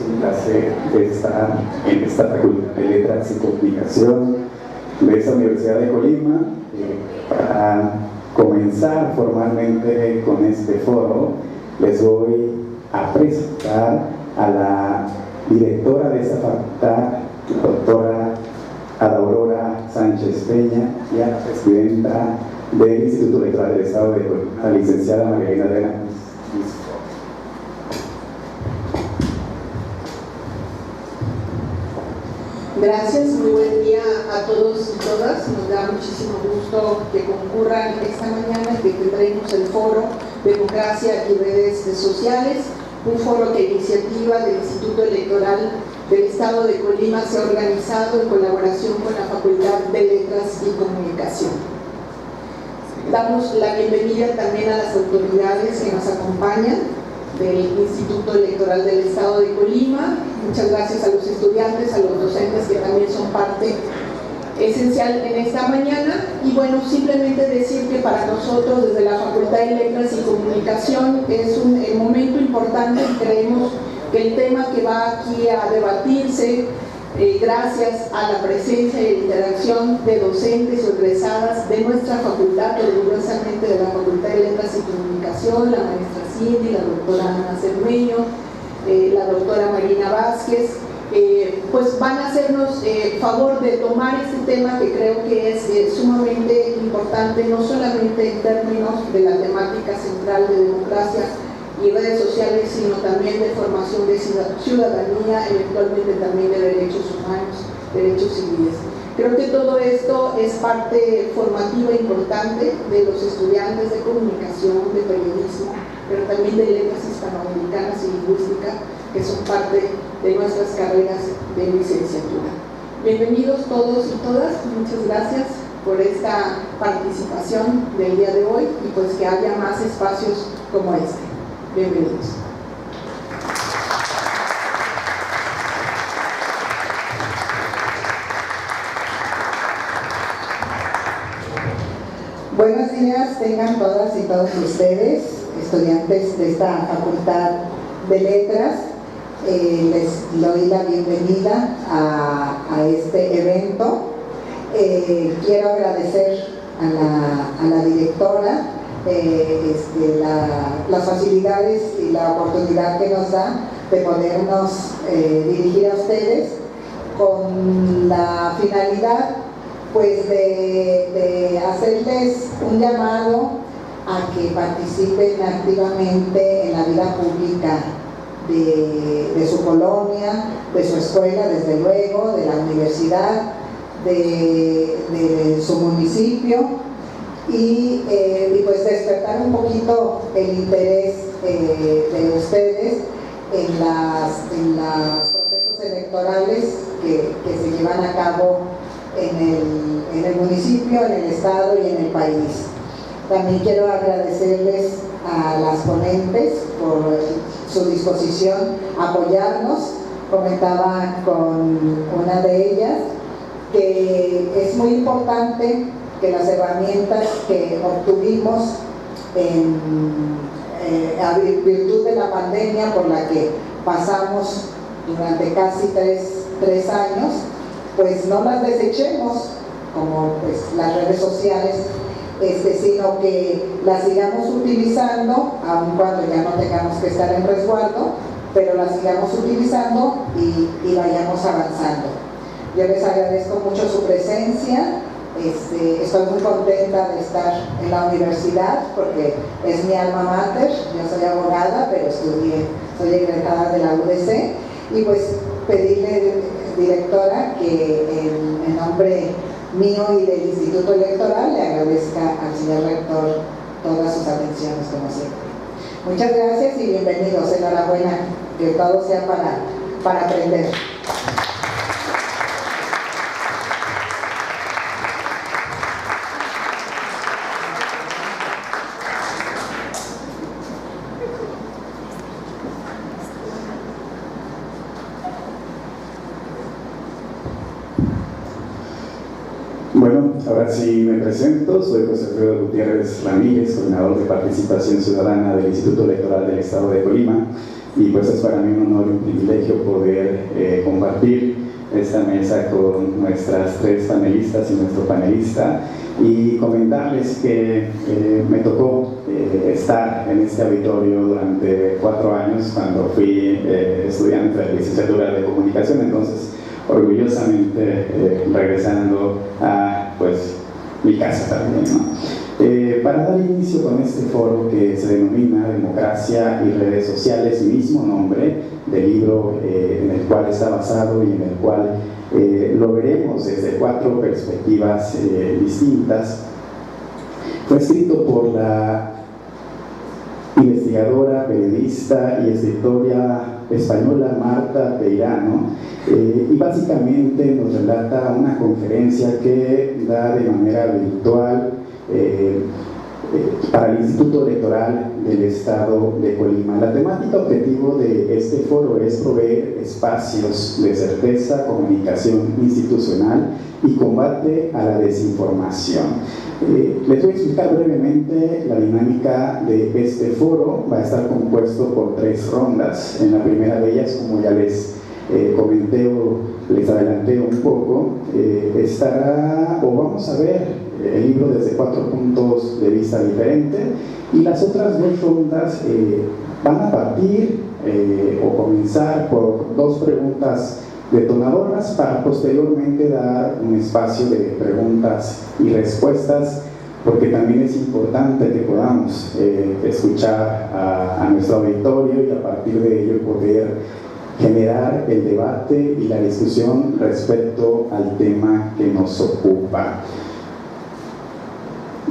un placer estar en esta Facultad de Letras y Comunicación de esta Universidad de Colima para comenzar formalmente con este foro. Les voy a presentar a la directora de esta facultad, la doctora Ada Aurora Sánchez Peña, y a la presidenta del Instituto Electoral del Estado de Colima, la licenciada María Elena. Gracias, muy buen día a todos y todas. Nos da muchísimo gusto que concurran esta mañana y que tendremos el foro Democracia y Redes Sociales, un foro que iniciativa del Instituto Electoral del Estado de Colima se ha organizado en colaboración con la Facultad de Letras y Comunicación. Damos la bienvenida también a las autoridades que nos acompañan del Instituto Electoral del Estado de Colima. Muchas gracias a los estudiantes, a los docentes que también son parte esencial en esta mañana. Y bueno, simplemente decir que para nosotros desde la Facultad de Letras y Comunicación es un momento importante y creemos que el tema que va aquí a debatirse, gracias a la presencia y la interacción de docentes o egresadas de nuestra facultad, orgullosamente de la Facultad de Letras y Comunicación, la maestra Cindy, la doctora Ana Cermeño, la doctora Marina Vázquez, pues van a hacernos favor de tomar este tema que creo que es sumamente importante, no solamente en términos de la temática central de democracia y redes sociales, sino también de formación de ciudadanía, eventualmente también de derechos humanos, derechos civiles. Creo que todo esto es parte formativa importante de los estudiantes de comunicación, de periodismo, pero también de letras hispanoamericanas y lingüística, que son parte de nuestras carreras de licenciatura. Bienvenidos todos y todas, muchas gracias por esta participación del día de hoy y pues que haya más espacios como este. Bienvenidos. Buenos días, tengan todas y todos ustedes, estudiantes de esta Facultad de Letras. Les doy la bienvenida a este evento. Quiero agradecer a la directora las facilidades y la oportunidad que nos da de podernos dirigir a ustedes con la finalidad pues de hacerles un llamado a que participen activamente en la vida pública de su colonia, de su escuela, desde luego, de la universidad, de su municipio, y pues despertar un poquito el interés de ustedes en los procesos electorales que se llevan a cabo en el municipio, en el estado y en el país. También quiero agradecerles a las ponentes por su disposición a apoyarnos. Comentaba con una de ellas que es muy importante que las herramientas que obtuvimos a virtud de la pandemia por la que pasamos durante casi tres años, pues no las desechemos como pues las redes sociales, sino que las sigamos utilizando, aun cuando ya no tengamos que estar en resguardo, pero las sigamos utilizando y vayamos avanzando. Yo les agradezco mucho su presencia. Estoy muy contenta de estar en la universidad porque es mi alma mater. Yo soy abogada, pero soy egresada de la UDC, y pues pedirle, directora, que en nombre mío y del Instituto Electoral le agradezca al señor rector todas sus atenciones como siempre. Muchas gracias y bienvenidos. Enhorabuena, que todo sea para aprender. Bueno, ahora sí me presento, soy José Alfredo Gutiérrez Ramírez, coordinador de participación ciudadana del Instituto Electoral del Estado de Colima, y pues es para mí un honor y un privilegio poder compartir esta mesa con nuestras tres panelistas y nuestro panelista, y comentarles que me tocó estar en este auditorio durante 4 años cuando fui estudiante de la licenciatura de comunicación. Entonces, orgullosamente regresando a pues mi casa también, ¿no? Para dar inicio con este foro que se denomina Democracia y Redes Sociales, mismo nombre del libro en el cual está basado y en el cual lo veremos desde 4 perspectivas distintas, fue escrito por la investigadora, periodista y escritora española Marta Peirano, y básicamente nos relata una conferencia que da de manera virtual para el Instituto Electoral del Estado de Colima. La temática objetivo de este foro es proveer espacios de certeza, comunicación institucional y combate a la desinformación. Les voy a explicar brevemente la dinámica de este foro. Va a estar compuesto por 3 rondas. En la primera de ellas, como ya les comenté o les adelanté un poco, vamos a ver el libro desde 4 puntos de vista diferentes, y las otras 2 rondas van a partir o comenzar por 2 preguntas detonadoras para posteriormente dar un espacio de preguntas y respuestas, porque también es importante que podamos escuchar a nuestro auditorio y a partir de ello poder generar el debate y la discusión respecto al tema que nos ocupa.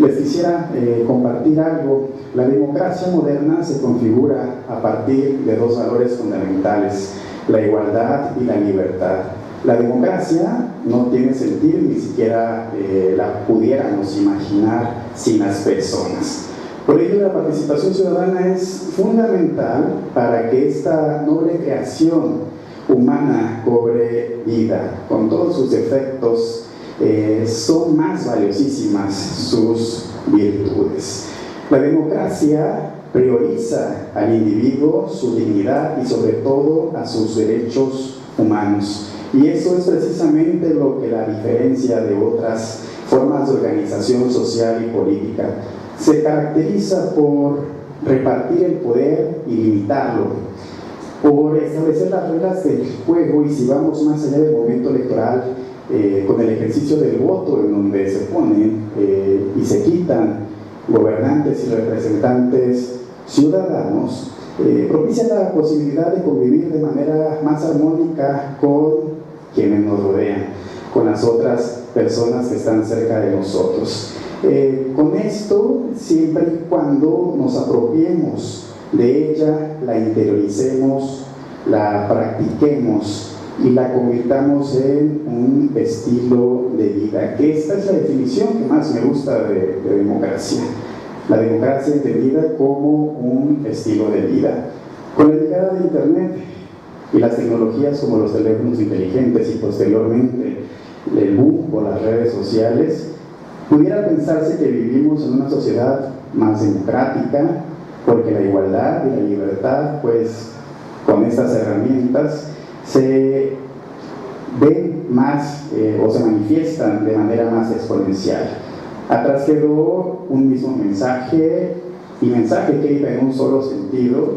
Les quisiera compartir algo. La democracia moderna se configura a partir de 2 valores fundamentales: la igualdad y la libertad. La democracia no tiene sentido, ni siquiera la pudiéramos imaginar sin las personas. Por ello, la participación ciudadana es fundamental para que esta noble creación humana cobre vida. Con todos sus defectos, son más valiosísimas sus virtudes. La democracia prioriza al individuo, su dignidad y sobre todo a sus derechos humanos. Y eso es precisamente lo que la diferencia de otras formas de organización social y política. Se caracteriza por repartir el poder y limitarlo, por establecer las reglas del juego, y si vamos más allá del momento electoral, con el ejercicio del voto, en donde se ponen y se quitan gobernantes y representantes ciudadanos, propicia la posibilidad de convivir de manera más armónica con quienes nos rodean, con las otras personas que están cerca de nosotros. Con esto, siempre y cuando nos apropiemos de ella, la interioricemos, la practiquemos y la convirtamos en un estilo de vida, que esta es la definición que más me gusta de democracia. La democracia entendida como un estilo de vida. Con la llegada de Internet y las tecnologías como los teléfonos inteligentes y posteriormente el boom por las redes sociales, pudiera pensarse que vivimos en una sociedad más democrática, porque la igualdad y la libertad, pues con estas herramientas se ven más o se manifiestan de manera más exponencial. Atrás quedó un mismo mensaje, y mensaje que iba en un solo sentido,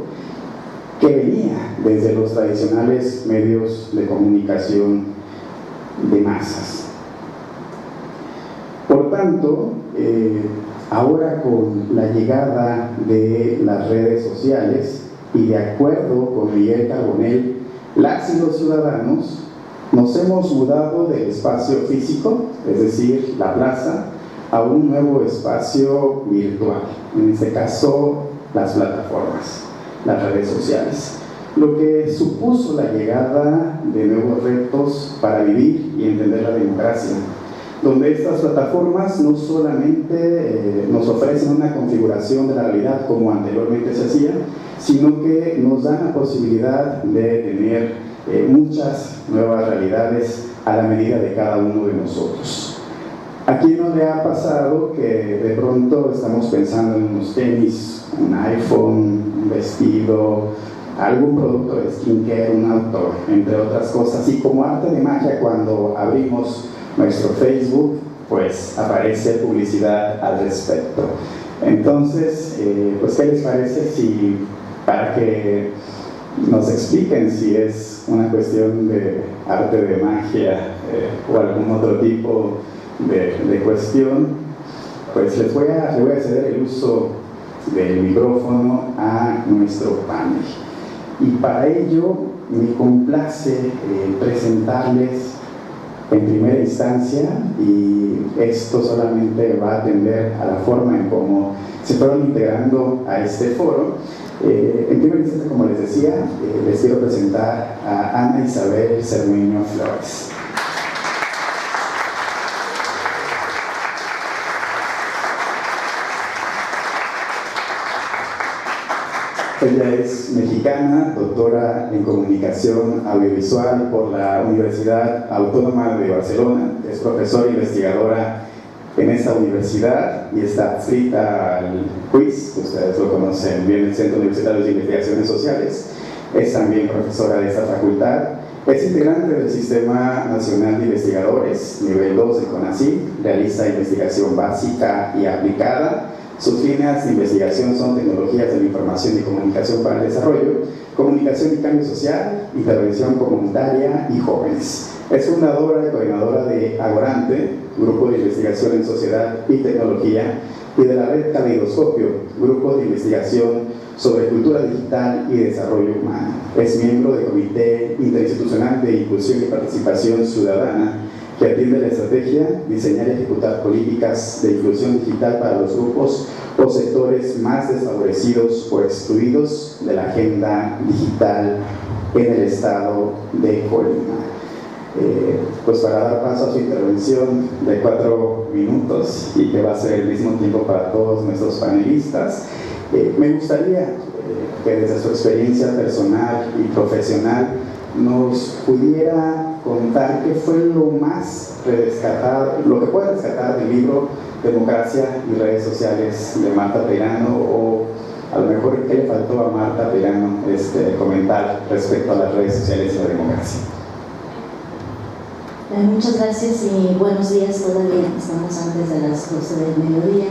que venía desde los tradicionales medios de comunicación de masas. Por tanto, ahora con la llegada de las redes sociales y de acuerdo con Miguel Carbonell, las y los ciudadanos nos hemos mudado del espacio físico, es decir, la plaza, a un nuevo espacio virtual, en este caso las plataformas, las redes sociales, lo que supuso la llegada de nuevos retos para vivir y entender la democracia, donde estas plataformas no solamente nos ofrecen una configuración de la realidad como anteriormente se hacía, sino que nos dan la posibilidad de tener muchas nuevas realidades a la medida de cada uno de nosotros. ¿A quién no le ha pasado que de pronto estamos pensando en unos tenis, un iPhone, un vestido, algún producto de skincare, un autor, entre otras cosas. Y como arte de magia, cuando abrimos nuestro Facebook, pues aparece publicidad al respecto. Entonces, pues ¿qué les parece si, para que nos expliquen si es una cuestión de arte de magia o algún otro tipo de cuestión, pues les voy a ceder el uso del micrófono a nuestro panel. Y para ello me complace presentarles en primera instancia, y esto solamente va a atender a la forma en cómo se fueron integrando a este foro. En primera instancia, como les decía, les quiero presentar a Ana Isabel Cermeño Flores. Ella es mexicana, doctora en comunicación audiovisual por la Universidad Autónoma de Barcelona, es profesora investigadora en esta universidad y está adscrita al CUIS, ustedes lo conocen bien, el Centro Universitario de Investigaciones Sociales. Es también profesora de esta facultad, es integrante del Sistema Nacional de Investigadores, nivel 2 de CONACYT, realiza investigación básica y aplicada. Sus líneas de investigación son tecnologías de la información y comunicación para el desarrollo, comunicación y cambio social, intervención comunitaria y jóvenes. Es fundadora y coordinadora de Agorante, grupo de investigación en sociedad y tecnología, y de la red Caleidoscopio, grupo de investigación sobre cultura digital y desarrollo humano. Es miembro del Comité Interinstitucional de Inclusión y Participación Ciudadana, que atiende la estrategia, diseñar y ejecutar políticas de inclusión digital para los grupos o sectores más desfavorecidos o excluidos de la agenda digital en el estado de Colima. Pues para dar paso a su intervención de 4 minutos y que va a ser el mismo tiempo para todos nuestros panelistas, me gustaría que desde su experiencia personal y profesional nos pudiera contar qué fue lo más rescatado, lo que puede rescatar del libro Democracia y Redes Sociales de Marta Peirano, o a lo mejor qué le faltó a Marta Peirano comentar respecto a las redes sociales y la democracia. Muchas gracias y buenos días. Todavía estamos antes de las 12 del mediodía.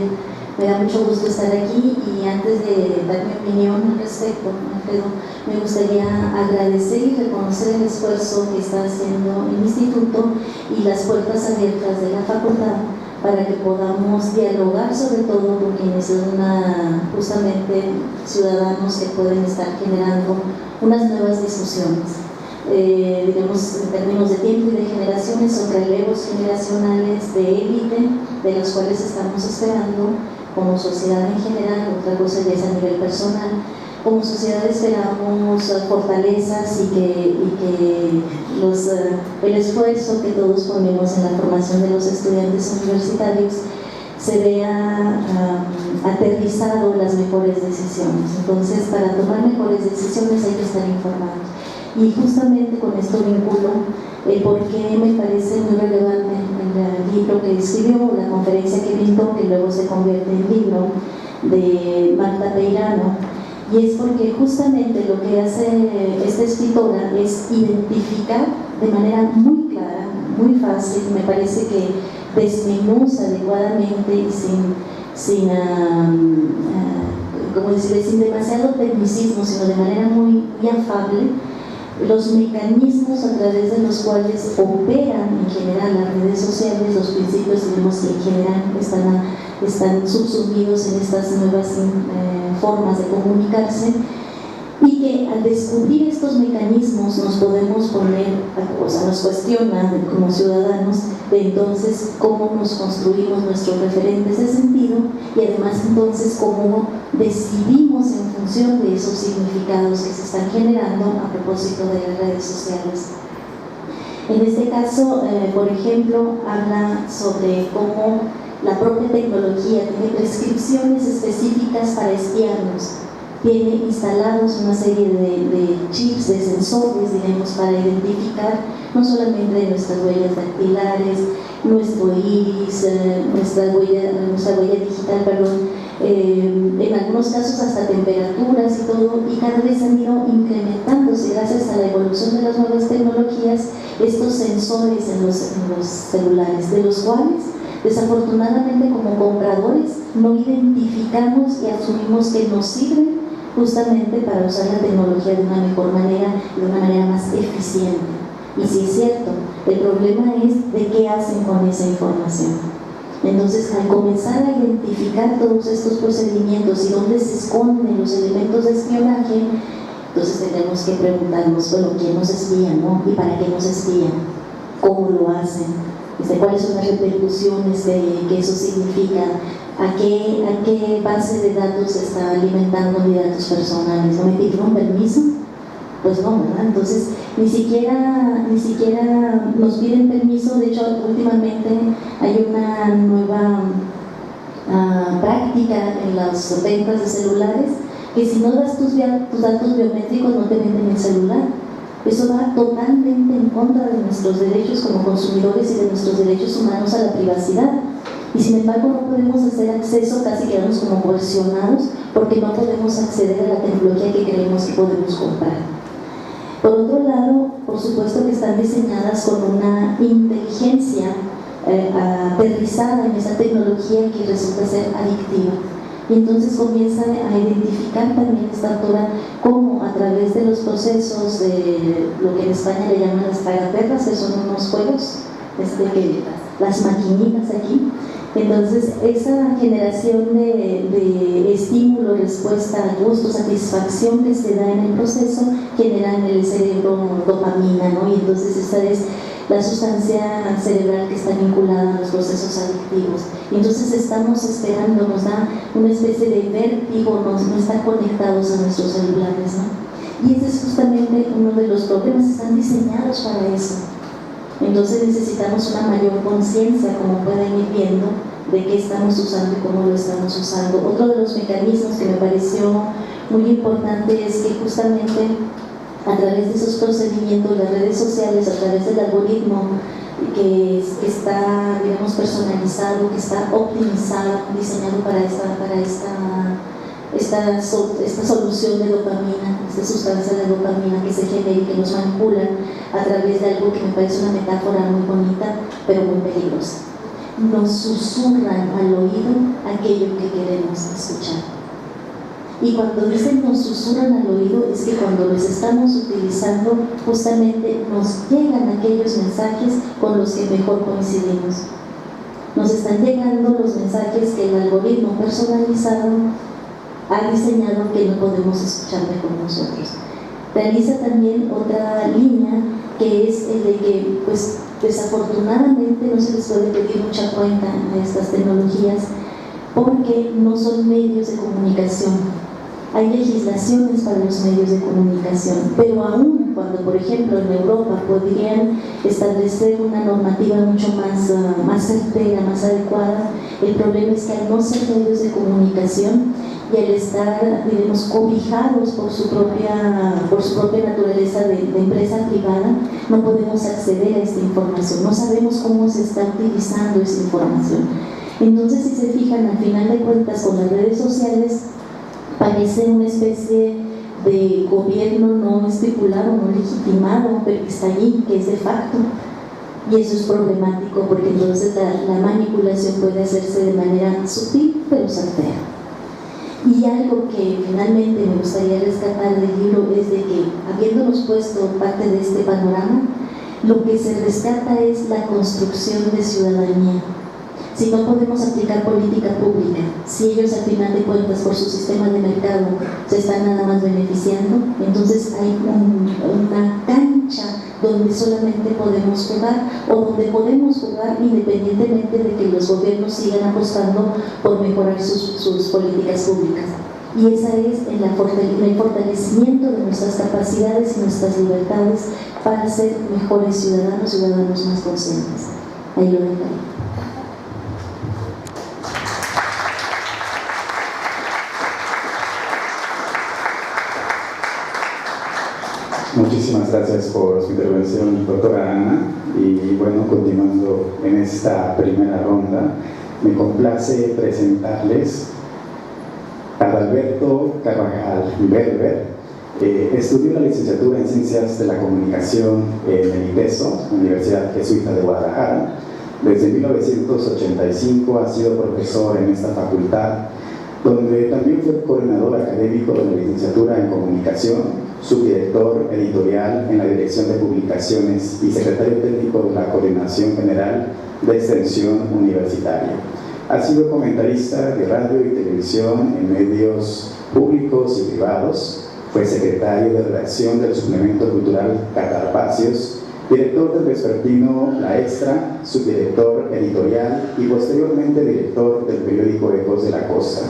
Me da mucho gusto estar aquí y antes de dar mi opinión al respecto, Alfredo, me gustaría agradecer y reconocer el esfuerzo que está haciendo el Instituto y las puertas abiertas de la facultad para que podamos dialogar, sobre todo con quienes son justamente ciudadanos que pueden estar generando unas nuevas discusiones. Digamos, en términos de tiempo y de generaciones, son relevos generacionales de élite, de los cuales estamos esperando como sociedad en general. Otra cosa ya es a nivel personal. Como sociedad esperamos fortalezas y que el esfuerzo que todos ponemos en la formación de los estudiantes universitarios se vea aterrizado en las mejores decisiones. Entonces, para tomar mejores decisiones hay que estar informados. Y justamente con esto vinculo el por qué me parece muy relevante el libro que escribió, la conferencia que brindó, que luego se convierte en libro, de Marta Peirano. Y es porque justamente lo que hace esta escritora es identificar de manera muy clara, muy fácil, me parece que desmenuza adecuadamente y sin demasiado tecnicismo, sino de manera muy afable, los mecanismos a través de los cuales operan en general las redes sociales, los principios, digamos, que en general están subsumidos en estas nuevas formas de comunicarse, y que al descubrir estos mecanismos nos podemos poner, o sea, nos cuestiona como ciudadanos de entonces cómo nos construimos nuestros referentes de sentido y además entonces cómo decidimos en función de esos significados que se están generando a propósito de las redes sociales. En este caso, por ejemplo, habla sobre cómo la propia tecnología tiene prescripciones específicas para espiarnos. Tiene instalados una serie de chips, de sensores, digamos, para identificar no solamente nuestras huellas dactilares, nuestro iris, nuestra huella digital, en algunos casos hasta temperaturas y todo, y cada vez han ido incrementándose gracias a la evolución de las nuevas tecnologías estos sensores en los celulares, de los cuales desafortunadamente como compradores no identificamos y asumimos que nos sirven justamente para usar la tecnología de una mejor manera, de una manera más eficiente. Y sí es cierto, el problema es de qué hacen con esa información. Entonces, al comenzar a identificar todos estos procedimientos y dónde se esconden los elementos de espionaje, entonces tenemos que preguntarnos, bueno, ¿quién nos espía, no? ¿Y para qué nos espían? ¿Cómo lo hacen? ¿Cuáles son las repercusiones de que eso significa? ¿A qué base de datos se está alimentando mis datos personales? ¿No me pidieron permiso? Pues no, ¿verdad? Entonces, ni siquiera nos piden permiso. De hecho, últimamente hay una nueva práctica en las ventas de celulares, que si no das tus datos biométricos no te venden el celular. Eso va totalmente en contra de nuestros derechos como consumidores y de nuestros derechos humanos a la privacidad. Y sin embargo no podemos hacer acceso, casi quedamos como coercionados, porque no podemos acceder a la tecnología que creemos que podemos comprar. Por otro lado, por supuesto que están diseñadas con una inteligencia aterrizada en esa tecnología que resulta ser adictiva. Y entonces comienza a identificar también esta autora cómo a través de los procesos de lo que en España le llaman las tragaperras, que son unos juegos, las maquinitas aquí. Entonces esa generación de estímulo, respuesta, gusto, satisfacción que se da en el proceso genera en el cerebro dopamina, ¿no? Y entonces esa es la sustancia cerebral que está vinculada a los procesos adictivos. Y entonces estamos esperando, nos da una especie de vértigo, no estar conectados a nuestros celulares, ¿no? Y ese es justamente uno de los problemas, están diseñados para eso. Entonces necesitamos una mayor conciencia, como pueden ir viendo, de qué estamos usando y cómo lo estamos usando. Otro de los mecanismos que me pareció muy importante es que justamente a través de esos procedimientos, las redes sociales, a través del algoritmo que está, digamos, personalizado, que está optimizado, diseñado para esta solución de dopamina, esta sustancia de dopamina que se genera y que nos manipula a través de algo que me parece una metáfora muy bonita, pero muy peligrosa. Nos susurran al oído aquello que queremos escuchar. Y cuando dicen nos susurran al oído, es que cuando los estamos utilizando, justamente nos llegan aquellos mensajes con los que mejor coincidimos. Nos están llegando los mensajes que el algoritmo personalizado ha diseñado que no podemos escuchar mejor nosotros. Realiza también otra línea, que es el de que, pues, desafortunadamente no se les puede pedir mucha cuenta a estas tecnologías porque no son medios de comunicación. Hay legislaciones para los medios de comunicación, pero aún cuando, por ejemplo, en Europa podrían establecer una normativa mucho más certera, más adecuada, el problema es que al no ser medios de comunicación y al estar, digamos, cobijados por su propia naturaleza de empresa privada, no podemos acceder a esta información, no sabemos cómo se está utilizando esa información. Entonces, si se fijan, al final de cuentas, con las redes sociales, parece una especie de gobierno no estipulado, no legitimado, pero que está allí, que es de facto. Y eso es problemático porque entonces la manipulación puede hacerse de manera sutil, pero certera. Y algo que finalmente me gustaría rescatar del libro es de que, habiéndonos puesto parte de este panorama, lo que se rescata es la construcción de ciudadanía. Si no podemos aplicar política pública, si ellos al final de cuentas por su sistema de mercado se están nada más beneficiando, entonces hay una cancha donde solamente podemos jugar, o donde podemos jugar independientemente de que los gobiernos sigan apostando por mejorar sus políticas públicas. Y esa es el fortalecimiento de nuestras capacidades y nuestras libertades para ser mejores ciudadanos más conscientes. Ahí lo dejaré. Muchísimas gracias por su intervención, doctora Ana. Y bueno, continuando en esta primera ronda, me complace presentarles Adalberto Carvajal Berber estudió la licenciatura en Ciencias de la Comunicación en el ITESO, Universidad Jesuita de Guadalajara. Desde 1985 ha sido profesor en esta facultad, donde también fue coordinador académico de la licenciatura en Comunicación, subdirector editorial en la Dirección de Publicaciones y secretario técnico de la Coordinación General de Extensión Universitaria. Ha sido comentarista de radio y televisión en medios públicos y privados. Fue secretario de redacción del suplemento cultural Catarpacios, director del vespertino La Extra, subdirector editorial y posteriormente director del periódico Ecos de la Costa.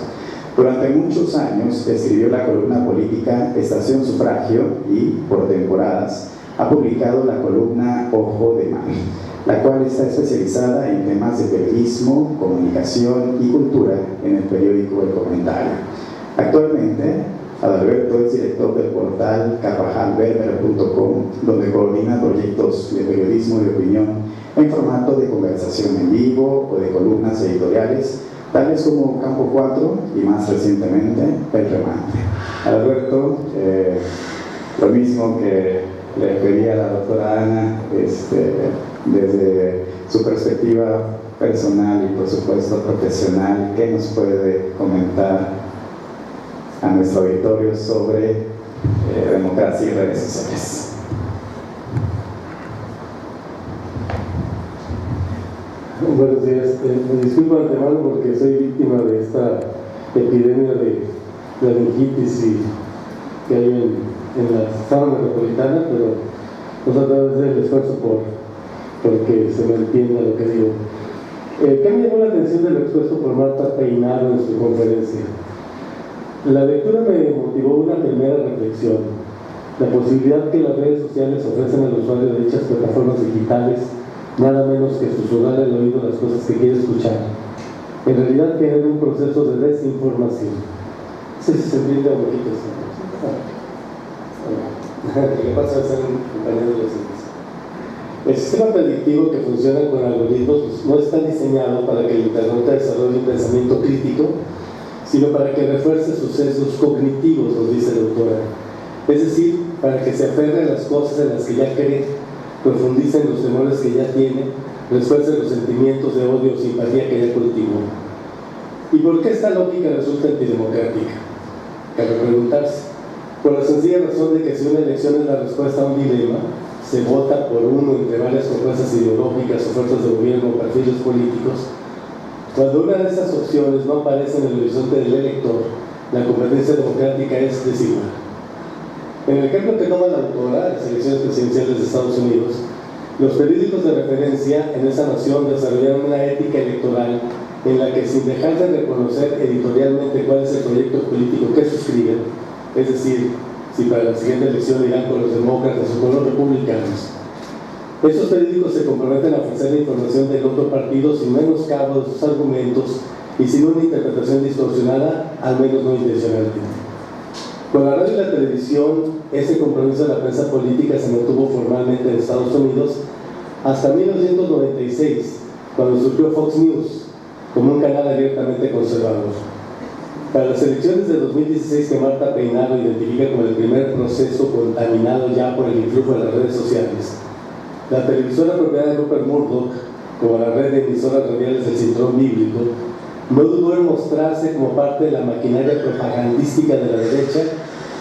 Durante muchos años escribió la columna política Estación Sufragio y, por temporadas, ha publicado la columna Ojo de Mar, la cual está especializada en temas de periodismo, comunicación y cultura en el periódico El Comentario. Actualmente, Adalberto es director del portal carvajalberber.com, donde coordina proyectos de periodismo de opinión en formato de conversación en vivo o de columnas editoriales, tales como Campo 4 y más recientemente El Remate. Adalberto, lo mismo que le pedí a la doctora Ana, desde su perspectiva personal y por supuesto profesional, ¿qué nos puede comentar a nuestro auditorio sobre democracia y redes sociales? Buenos días, me disculpo de antemano porque soy víctima de esta epidemia de laringitis que hay en la zona metropolitana, pero pues a través del esfuerzo porque se me entienda lo que digo. ¿Qué me llamó la atención de lo expuesto por Marta Peinado en su conferencia? La lectura me motivó una primera reflexión: la posibilidad que las redes sociales ofrecen al usuario de dichas plataformas digitales, nada menos que susurrar al oído las cosas que quiere escuchar, en realidad tienen un proceso de desinformación. Sí, se entiende un poquito esto. ¿Qué pasa a ser un compañero de los ciencias? El sistema predictivo que funciona con algoritmos no está diseñado para que el internauta desarrolle un pensamiento crítico, sino para que refuerce sus sesgos cognitivos, nos dice la autora. Es decir, para que se aferre a las cosas en las que ya cree, profundice en los temores que ya tiene, refuerce los sentimientos de odio o simpatía que ya cultivó. ¿Y por qué esta lógica resulta antidemocrática? Cabe preguntarse. Por la sencilla razón de que si una elección es la respuesta a un dilema, se vota por uno entre varias propuestas ideológicas o fuerzas de gobierno o partidos políticos. Cuando una de esas opciones no aparece en el horizonte del elector, la competencia democrática es desigual. En el ejemplo que toma la autora, las elecciones presidenciales de Estados Unidos, los periódicos de referencia en esa nación desarrollaron una ética electoral en la que, sin dejar de reconocer editorialmente cuál es el proyecto político que suscriben, es decir, si para la siguiente elección irán con los demócratas o con los republicanos, esos periódicos se comprometen a ofrecer la información del otro partido sin menoscabo de sus argumentos y sin una interpretación distorsionada, al menos no intencionalmente. Con la radio y la televisión, ese compromiso de la prensa política se mantuvo formalmente en Estados Unidos hasta 1996, cuando surgió Fox News como un canal abiertamente conservador. Para las elecciones de 2016, que Marta Peinado identifica como el primer proceso contaminado ya por el influjo de las redes sociales, la televisora propiedad de Rupert Murdoch, como la red de emisoras radiales del cinturón bíblico, no dudó en mostrarse como parte de la maquinaria propagandística de la derecha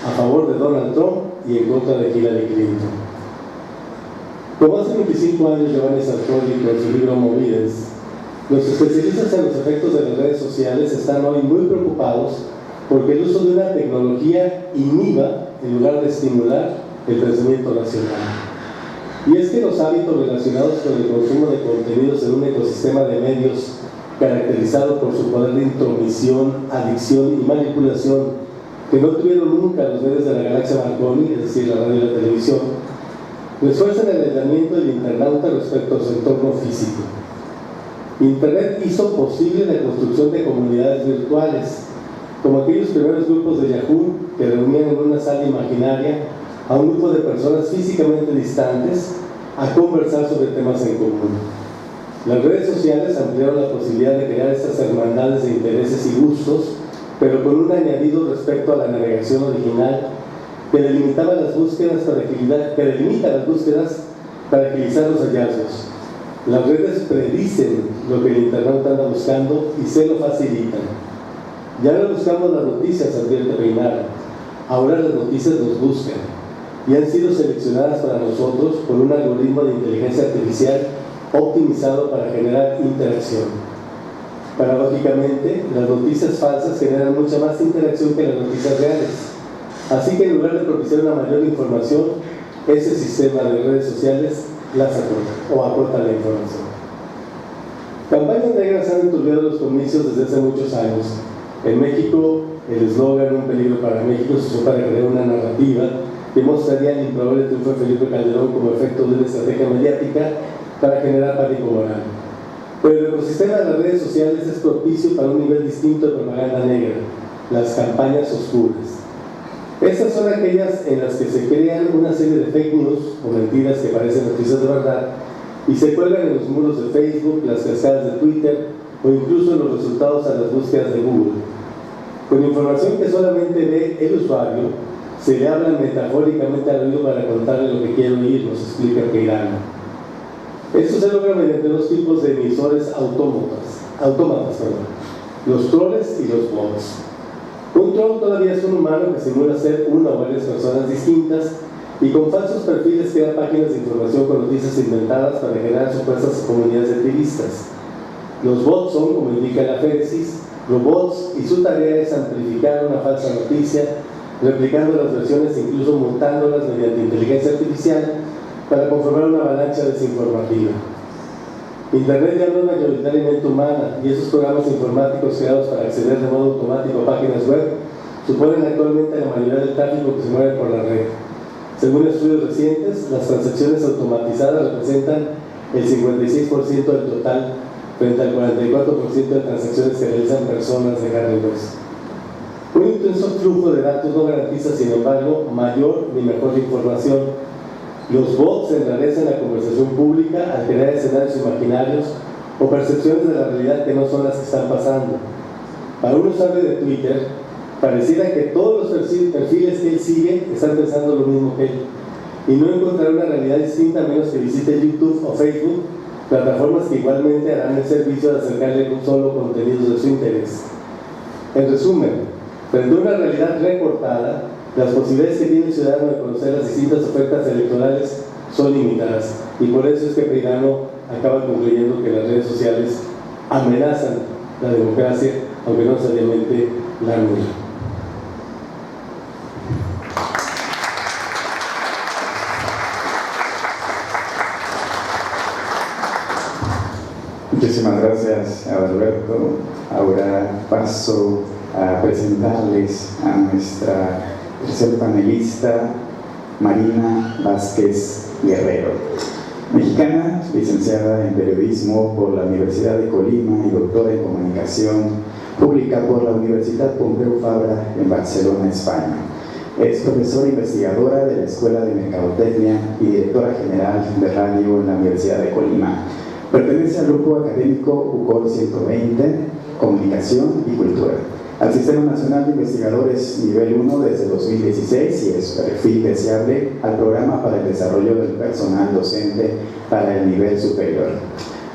a favor de Donald Trump y en contra de Hillary Clinton. Como hace 25 años Giovanni Sartori, con su libro Homo Videns, los especialistas en los efectos de las redes sociales están hoy muy preocupados porque el uso de una tecnología inhiba en lugar de estimular el pensamiento racional. Y es que los hábitos relacionados con el consumo de contenidos en un ecosistema de medios caracterizado por su poder de intromisión, adicción y manipulación que no tuvieron nunca los medios de la galaxia Marconi, es decir, la radio y la televisión, refuerzan el aislamiento del internauta respecto a su entorno físico. Internet hizo posible la construcción de comunidades virtuales, como aquellos primeros grupos de Yahoo que reunían en una sala imaginaria a un grupo de personas físicamente distantes a conversar sobre temas en común. Las redes sociales ampliaron la posibilidad de crear estas hermandades de intereses y gustos pero con un añadido respecto a la navegación original que delimita las búsquedas para agilizar los hallazgos. Las redes predicen lo que el internauta anda buscando y se lo facilitan. Ya no buscamos las noticias, advierte Reinara. Ahora las noticias nos buscan y han sido seleccionadas para nosotros por un algoritmo de inteligencia artificial optimizado para generar interacción. Paradójicamente, las noticias falsas generan mucha más interacción que las noticias reales. Así que en lugar de propiciar una mayor información, ese sistema de redes sociales las acorta o acorta la información. Campañas negras han enturbiado los comicios desde hace muchos años. En México, el eslogan "Un peligro para México" se usó para crear una narrativa que mostraría el improbable triunfo de Felipe Calderón como efecto de una estrategia mediática para generar pánico moral. Pero el ecosistema de las redes sociales es propicio para un nivel distinto de propaganda negra, las campañas oscuras. Estas son aquellas en las que se crean una serie de fake news o mentiras que parecen noticias de verdad y se cuelgan en los muros de Facebook, las cascadas de Twitter o incluso en los resultados a las búsquedas de Google. Con información que solamente ve el usuario, se le habla metafóricamente al oído para contarle lo que quiere oír, nos explica Peirano. Esto se logra mediante dos tipos de emisores autómatas, los troles y los bots. Un troll todavía es un humano que simula ser una o varias personas distintas y con falsos perfiles crea páginas de información con noticias inventadas para generar supuestas comunidades de activistas. Los bots son, como indica la Féresis, robots y su tarea es amplificar una falsa noticia, replicando las versiones e incluso mutándolas mediante inteligencia artificial para conformar una avalancha desinformativa. Internet ya no es mayoritariamente humana y esos programas informáticos creados para acceder de modo automático a páginas web suponen actualmente la mayoría del tráfico que se mueve por la red. Según estudios recientes, las transacciones automatizadas representan el 56% del total frente al 44% de transacciones que realizan personas de carne y hueso. Un intenso flujo de datos no garantiza, sin embargo, mayor ni mejor información. Los bots enrarecen la conversación pública al crear escenarios imaginarios o percepciones de la realidad que no son las que están pasando. Para un usuario de Twitter, pareciera que todos los perfiles que él sigue están pensando lo mismo que él y no encontrará una realidad distinta a menos que visite YouTube o Facebook, plataformas que igualmente harán el servicio de acercarle un solo contenido de su interés. En resumen, frente a una realidad recortada, las posibilidades que tiene el ciudadano de conocer las distintas ofertas electorales son limitadas y por eso es que Peirano acaba concluyendo que las redes sociales amenazan la democracia, aunque no necesariamente la anula. Muchísimas gracias, Adalberto. Ahora paso a presentarles a nuestra tercer panelista, Marina Vázquez Guerrero, mexicana, licenciada en periodismo por la Universidad de Colima y doctora en comunicación pública por la Universidad Pompeu Fabra en Barcelona, España. Es profesora investigadora de la Escuela de Mercadotecnia y directora general de radio en la Universidad de Colima. Pertenece al grupo académico UCOL 120, Comunicación y Cultura, al Sistema Nacional de Investigadores Nivel 1 desde 2016 y es perfil deseable al Programa para el Desarrollo del Personal Docente para el Nivel Superior.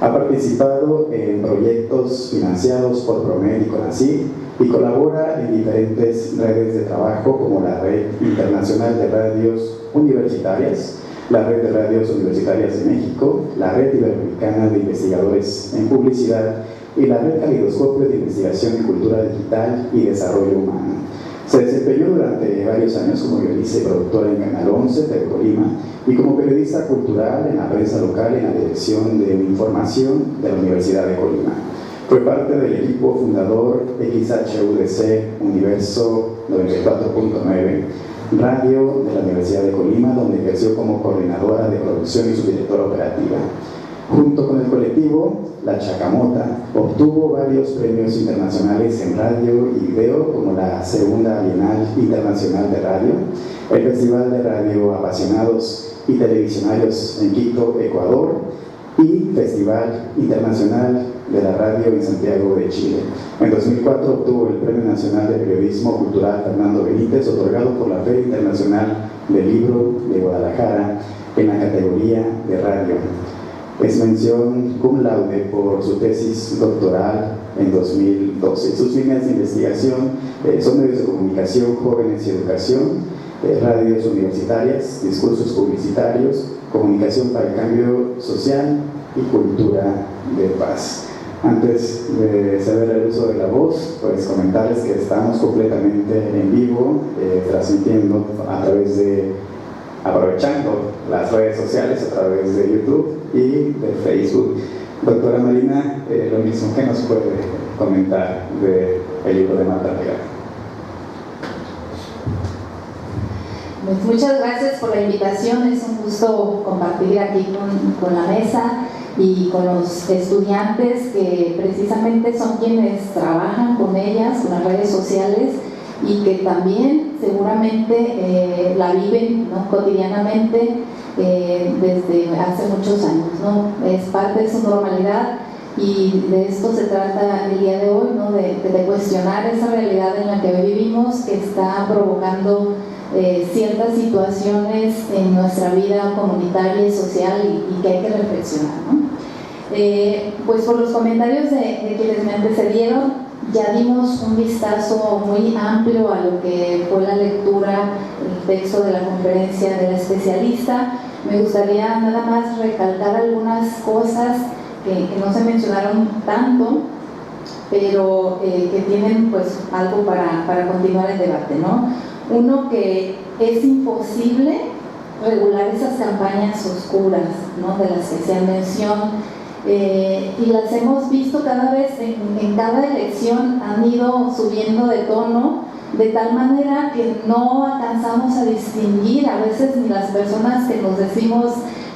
Ha participado en proyectos financiados por PROMED y CONACYT y colabora en diferentes redes de trabajo como la Red Internacional de Radios Universitarias, la Red de Radios Universitarias de México, la Red Iberoamericana de Investigadores en Publicidad y la Red Calidoscopio de Investigación en Cultura Digital y Desarrollo Humano. Se desempeñó durante varios años como guionista y productora en Canal 11 de Colima y como periodista cultural en la prensa local en la Dirección de Información de la Universidad de Colima. Fue parte del equipo fundador XHUDC Universo 94.9, radio de la Universidad de Colima, donde ejerció como coordinadora de producción y subdirectora operativa. Junto con el colectivo La Chacamota, obtuvo varios premios internacionales en radio y video, como la Segunda Bienal Internacional de Radio, el Festival de Radio Apasionados y Televisionarios en Quito, Ecuador, y Festival Internacional de la radio en Santiago de Chile. En 2004 obtuvo el Premio Nacional de Periodismo Cultural Fernando Benítez, otorgado por la Feria Internacional del Libro de Guadalajara en la categoría de radio. Es mención cum laude por su tesis doctoral en 2012. Sus líneas de investigación son medios de comunicación, jóvenes y educación, radios universitarias, discursos publicitarios, comunicación para el cambio social y cultura de paz. Antes de saber el uso de la voz, pues comentarles que estamos completamente en vivo, transmitiendo aprovechando las redes sociales a través de YouTube y de Facebook. Doctora Marina, lo mismo, ¿qué nos puede comentar del libro de Marta Vega? Pues muchas gracias por la invitación, es un gusto compartir aquí con la mesa y con los estudiantes que precisamente son quienes trabajan con ellas, con las redes sociales, y que también seguramente la viven, ¿no?, cotidianamente desde hace muchos años, ¿no? Es parte de su normalidad y de esto se trata el día de hoy, ¿no?, de cuestionar esa realidad en la que vivimos, que está provocando ciertas situaciones en nuestra vida comunitaria y social y que hay que reflexionar, ¿no? Pues por los comentarios de quienes me antecedieron, ya dimos un vistazo muy amplio a lo que fue la lectura, el texto de la conferencia de la especialista. Me gustaría nada más recalcar algunas cosas que no se mencionaron tanto, pero que tienen pues algo para continuar el debate, ¿no? Uno, que es imposible regular esas campañas oscuras, ¿no?, de las que se han mencionado. Y las hemos visto cada vez, en cada elección han ido subiendo de tono, de tal manera que no alcanzamos a distinguir a veces ni las personas que nos decimos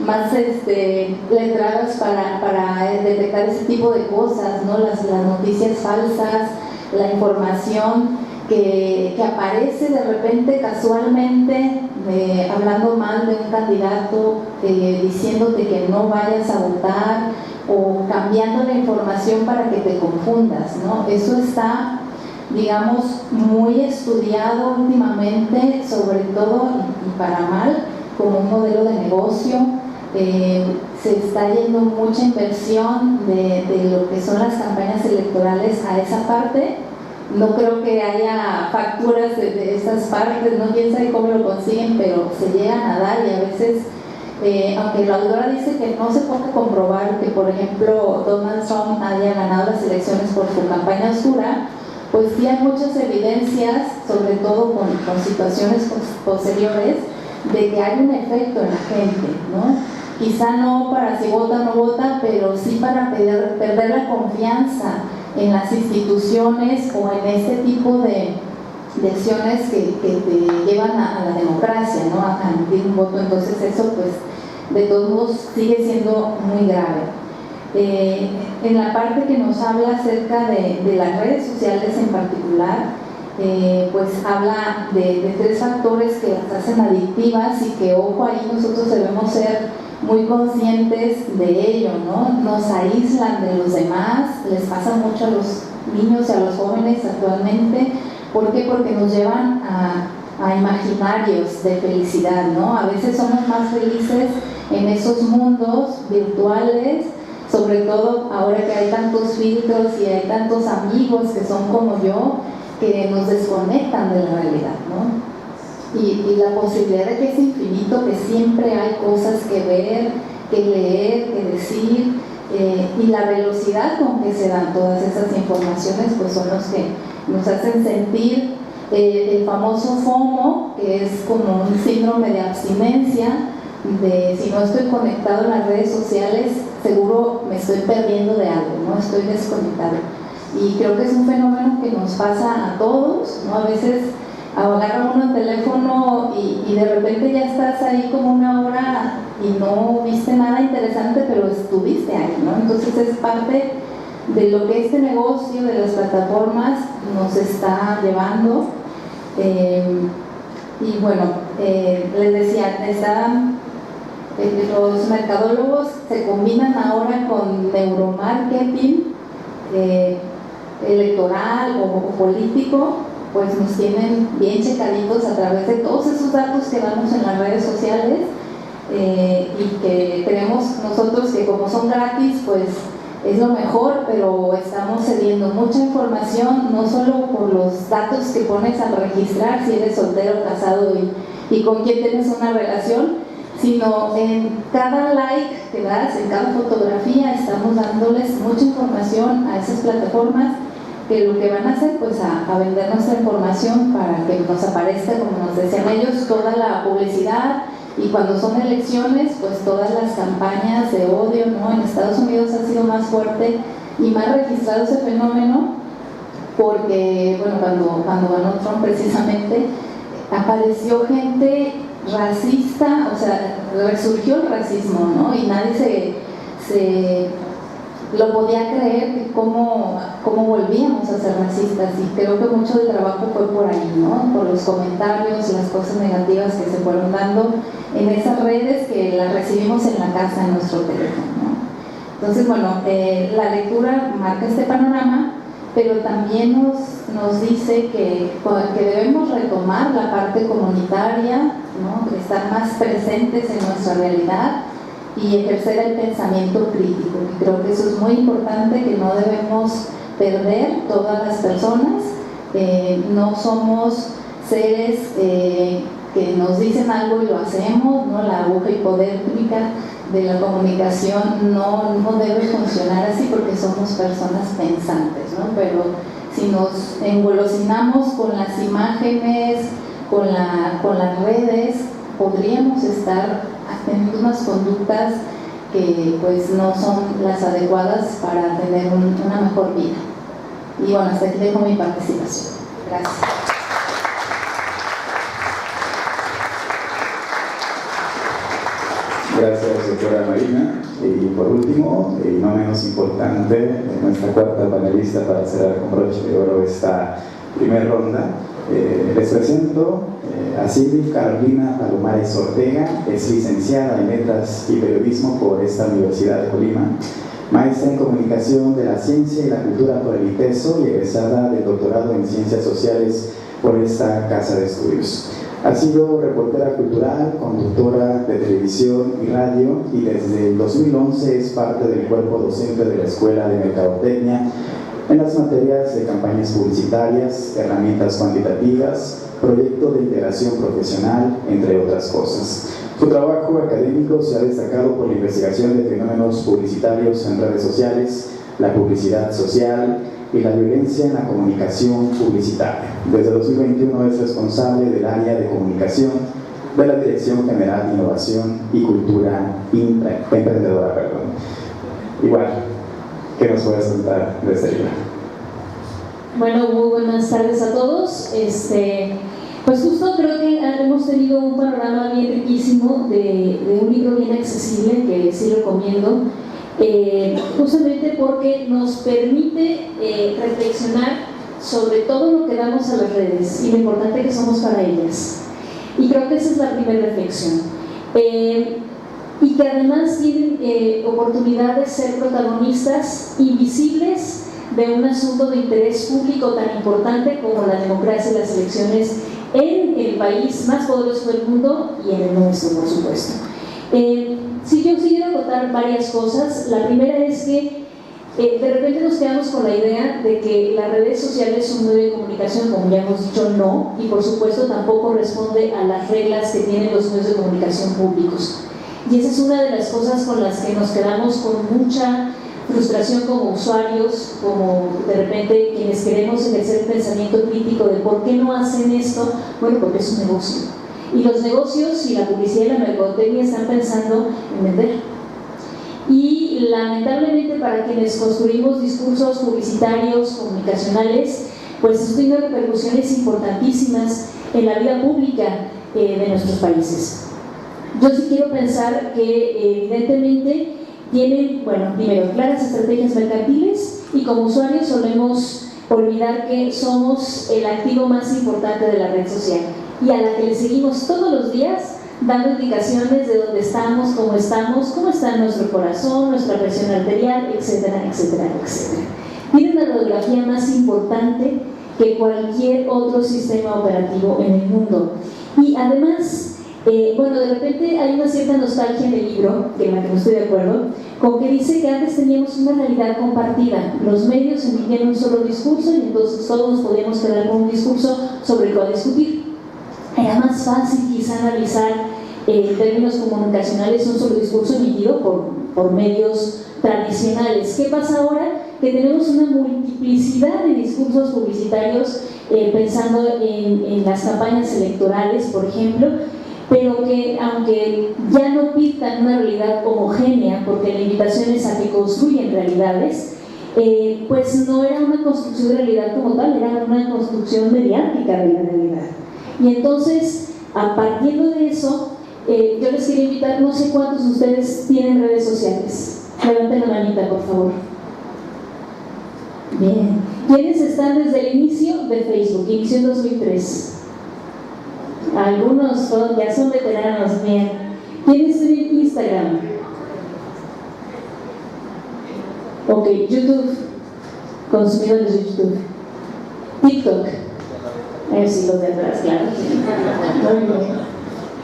más letradas para detectar ese tipo de cosas, ¿no?, las noticias falsas, la información que aparece de repente casualmente hablando mal de un candidato, diciéndote que no vayas a votar o cambiando la información para que te confundas, ¿no? Eso está, digamos, muy estudiado últimamente, sobre todo y para mal, como un modelo de negocio. Se está yendo mucha inversión de lo que son las campañas electorales a esa parte. No creo que haya facturas de esas partes, no, quién sabe cómo lo consiguen, pero se llegan a dar, y a veces, aunque la autora dice que no se puede comprobar que, por ejemplo, Donald Trump haya ganado las elecciones por su campaña oscura, pues sí hay muchas evidencias, sobre todo con situaciones posteriores, de que hay un efecto en la gente, ¿no? Quizá no para si vota o no vota, pero sí para perder la confianza en las instituciones o en este tipo de acciones que te llevan a la democracia, ¿no?, a emitir un voto. Entonces eso, pues, de todos modos sigue siendo muy grave. En la parte que nos habla acerca de las redes sociales en particular, pues habla de tres factores que las hacen adictivas y que, ojo, ahí nosotros debemos ser muy conscientes de ello, ¿no? Nos aíslan de los demás, les pasa mucho a los niños y a los jóvenes actualmente. ¿Por qué? Porque nos llevan a imaginarios de felicidad, ¿no? A veces somos más felices en esos mundos virtuales, sobre todo ahora que hay tantos filtros y hay tantos amigos que son como yo, que nos desconectan de la realidad, ¿no? Y la posibilidad de que es infinito, que siempre hay cosas que ver, que leer, que decir, y la velocidad con que se dan todas esas informaciones, pues son los que nos hacen sentir el famoso FOMO, que es como un síndrome de abstinencia, de si no estoy conectado en las redes sociales, seguro me estoy perdiendo de algo, ¿no? Estoy desconectado. Y creo que es un fenómeno que nos pasa a todos, ¿no? A veces agarra uno el teléfono y de repente ya estás ahí como una hora y no viste nada interesante, pero estuviste ahí, ¿no? Entonces es parte de lo que este negocio de las plataformas nos está llevando. Y bueno, les decía, los mercadólogos se combinan ahora con neuromarketing electoral o político, pues nos tienen bien checaditos a través de todos esos datos que damos en las redes sociales, y que creemos nosotros que como son gratis, pues es lo mejor, pero estamos cediendo mucha información, no solo por los datos que pones al registrar, si eres soltero, casado y con quién tienes una relación, sino en cada like que das, en cada fotografía, estamos dándoles mucha información a esas plataformas, que lo que van a hacer, pues a vender nuestra información para que nos aparezca, como nos decían ellos, toda la publicidad. Y cuando son elecciones, pues todas las campañas de odio, ¿no? En Estados Unidos ha sido más fuerte y más registrado ese fenómeno, porque, bueno, cuando ganó Trump precisamente, apareció gente racista, o sea, resurgió el racismo, ¿no? Y nadie se lo podía creer, que cómo volvíamos a ser racistas, y creo que mucho del trabajo fue por ahí, ¿no? Por los comentarios, las cosas negativas que se fueron dando en esas redes, que las recibimos en la casa, en nuestro teléfono, ¿no? Entonces, bueno, la lectura marca este panorama, pero también nos dice que debemos retomar la parte comunitaria, ¿no? Estar más presentes en nuestra realidad y ejercer el pensamiento crítico. Y creo que eso es muy importante, que no debemos perder todas las personas. No somos seres que nos dicen algo y lo hacemos, ¿no? La aguja hipodérmica de la comunicación no debe funcionar así, porque somos personas pensantes, ¿no? Pero si nos engolosinamos con las imágenes, con las redes, podríamos estar teniendo unas conductas que pues no son las adecuadas para tener una mejor vida. Y bueno, hasta aquí dejo mi participación. Gracias. Gracias, doctora Marina. Y por último, y no menos importante, nuestra cuarta panelista para cerrar con broche de oro esta primera ronda. Les presento a Silvia Carolina Palomares Ortega. Es licenciada en Letras y Periodismo por esta Universidad de Colima, maestra en Comunicación de la Ciencia y la Cultura por el ITESO y egresada del doctorado en Ciencias Sociales por esta Casa de Estudios. Ha sido reportera cultural, conductora de televisión y radio, y desde el 2011 es parte del cuerpo docente de la Escuela de Mercadotecnia en las materias de campañas publicitarias, herramientas cuantitativas, proyecto de integración profesional, entre otras cosas. Su trabajo académico se ha destacado por la investigación de fenómenos publicitarios en redes sociales, la publicidad social y la violencia en la comunicación publicitaria. Desde 2021 es responsable del área de comunicación de la Dirección General de Innovación y Cultura Emprendedora. Igual, ¿qué nos puedes contar de este libro? Bueno, muy buenas tardes a todos. Pues justo creo que hemos tenido un panorama bien riquísimo de un libro bien accesible que sí recomiendo, justamente porque nos permite reflexionar sobre todo lo que damos a las redes y lo importante que somos para ellas. Y creo que esa es la primera reflexión. Y que además tienen oportunidad de ser protagonistas invisibles de un asunto de interés público tan importante como la democracia y las elecciones en el país más poderoso del mundo y en el nuestro, por supuesto. Si yo quiero acotar varias cosas. La primera es que de repente nos quedamos con la idea de que las redes sociales son un medio de comunicación, como ya hemos dicho, no, y por supuesto tampoco responde a las reglas que tienen los medios de comunicación públicos. Y esa es una de las cosas con las que nos quedamos con mucha frustración como usuarios, como de repente quienes queremos ejercer el pensamiento crítico de por qué no hacen esto. Bueno, porque es un negocio. Y los negocios y la publicidad y la mercadotecnia están pensando en vender. Y lamentablemente para quienes construimos discursos publicitarios, comunicacionales, pues esto tiene repercusiones importantísimas en la vida pública de nuestros países. Yo sí quiero pensar que evidentemente tienen, bueno, primero, claras estrategias mercantiles, y como usuarios solemos olvidar que somos el activo más importante de la red social y a la que le seguimos todos los días dando indicaciones de dónde estamos, cómo está nuestro corazón, nuestra presión arterial, etcétera, etcétera, etcétera. tiene una radiografía más importante que cualquier otro sistema operativo en el mundo. Y además, bueno, de repente hay una cierta nostalgia en el libro, que en la que no estoy de acuerdo, con que dice que antes teníamos una realidad compartida. Los medios emitían un solo discurso y entonces todos nos podíamos quedar con un discurso sobre el cual discutir. Era más fácil quizá analizar en términos comunicacionales un solo discurso emitido por medios tradicionales. ¿Qué pasa ahora? Que tenemos una multiplicidad de discursos publicitarios, pensando en las campañas electorales, por ejemplo, pero que aunque ya no pintan una realidad homogénea, porque la invitación es a que construyen realidades, pues no era una construcción de realidad como tal, era una construcción mediática de la realidad. Y entonces, partiendo de eso, yo les quería invitar, no sé cuántos de ustedes tienen redes sociales. Levanten la manita, por favor. Bien. ¿Quiénes están desde el inicio de Facebook? Inició en 2003. Algunos ya son veteranos. Bien. ¿Quiénes tienen Instagram? Ok, YouTube. Consumidores de YouTube. TikTok. Sí, los de atrás, claro. Muy bien.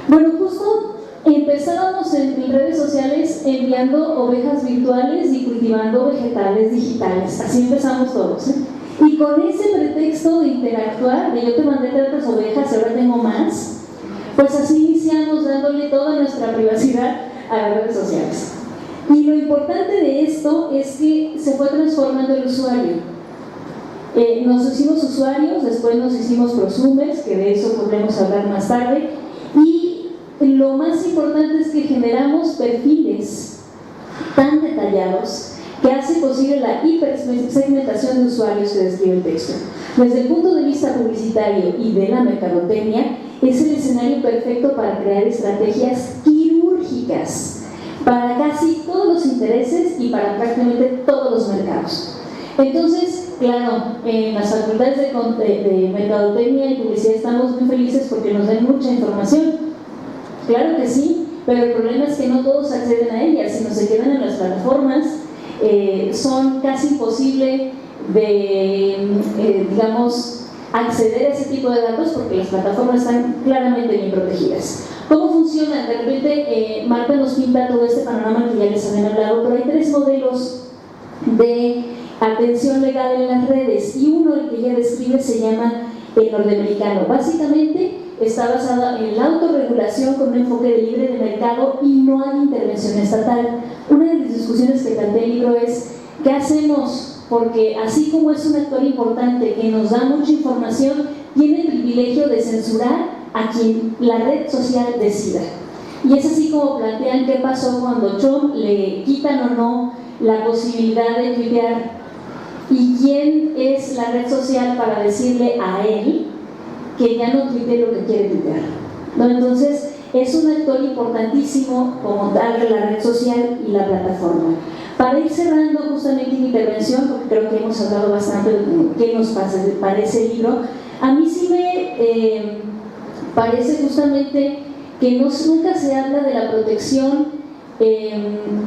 Bueno, justo empezábamos en redes sociales enviando ovejas virtuales y cultivando vegetales digitales. Así empezamos todos, ¿eh? Y con ese pretexto de interactuar, de yo te mandé tantas ovejas y ahora tengo más, pues así iniciamos dándole toda nuestra privacidad a las redes sociales. Y lo importante de esto es que se fue transformando el usuario. Nos hicimos usuarios, después nos hicimos prosumers, que de eso podremos hablar más tarde, y lo más importante es que generamos perfiles tan detallados que hace posible la hipersegmentación de usuarios que describe el texto. Desde el punto de vista publicitario y de la mercadotecnia, es el escenario perfecto para crear estrategias quirúrgicas para casi todos los intereses y para prácticamente todos los mercados. Entonces, claro, en las facultades de mercadotecnia y publicidad estamos muy felices porque nos dan mucha información. Claro que sí, pero el problema es que no todos acceden a ella. Si no se quedan en las plataformas, son casi imposible de, digamos, acceder a ese tipo de datos porque las plataformas están claramente bien protegidas. ¿Cómo funciona? De repente, Marta nos pinta todo este panorama que ya les habían hablado, pero hay 3 modelos de atención legal en las redes, y uno, el que ella describe, se llama el norteamericano. Básicamente está basado en la autorregulación con un enfoque de libre de mercado y no hay intervención estatal. Una de las discusiones que plantea el libro es ¿qué hacemos? Porque así como es un actor importante que nos da mucha información, tiene el privilegio de censurar a quien la red social decida. Y es así como plantean qué pasó cuando Trump le quitan o no la posibilidad de tuitear, y quién es la red social para decirle a él que ya no tuitee lo que quiere tuitear, ¿no? Entonces es un actor importantísimo como tal de la red social y la plataforma. Para ir cerrando justamente mi intervención, porque creo que hemos hablado bastante de qué nos parece el libro, a mí sí me parece justamente que nunca se habla de la protección,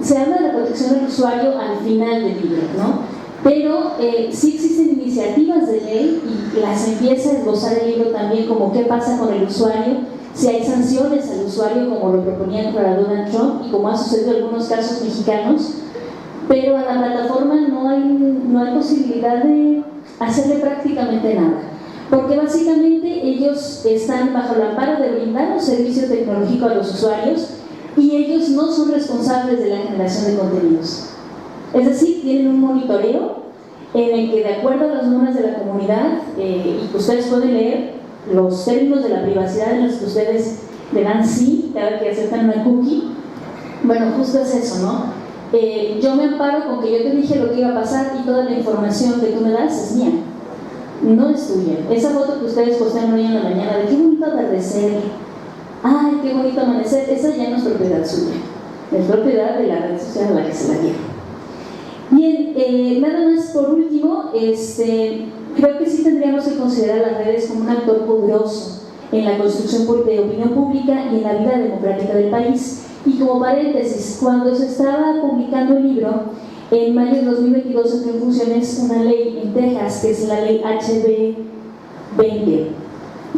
se habla de la protección del usuario al final del libro, ¿no? Pero sí existen iniciativas de ley y las empieza a esbozar el libro también, como qué pasa con el usuario, si hay sanciones al usuario como lo proponían para Donald Trump y como ha sucedido en algunos casos mexicanos, pero a la plataforma no hay posibilidad de hacerle prácticamente nada, porque básicamente ellos están bajo el amparo de brindar un servicio tecnológico a los usuarios y ellos no son responsables de la generación de contenidos. Es decir, tienen un monitoreo en el que, de acuerdo a las normas de la comunidad, y que ustedes pueden leer los términos de la privacidad en los que ustedes le dan sí cada que aceptan una cookie. Bueno, justo es eso, ¿no? Yo me amparo con que yo te dije lo que iba a pasar y toda la información que tú me das es mía, no es tuya. Esa foto que ustedes postean hoy en la mañana de qué bonito atardecer, ay, qué bonito amanecer, esa ya no es propiedad suya, es propiedad de la red social a la que se la dio. Bien, nada más por último, creo que sí tendríamos que considerar las redes como un actor poderoso en la construcción de opinión pública y en la vida democrática del país. Y como paréntesis, cuando se estaba publicando el libro, En mayo de 2022 entró en funciones una ley en Texas, que es la ley HB 20,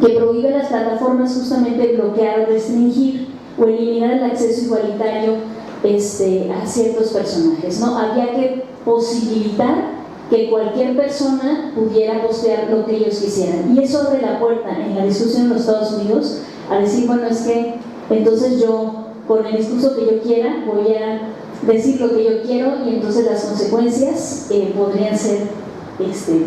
que prohíbe a las plataformas justamente bloquear, restringir o eliminar el acceso igualitario a ciertos personajes, ¿no? Había que posibilitar que cualquier persona pudiera postear lo que ellos quisieran, y eso abre la puerta en la discusión en los Estados Unidos a decir, bueno, es que entonces yo con el discurso que yo quiera voy a decir lo que yo quiero, y entonces las consecuencias podrían ser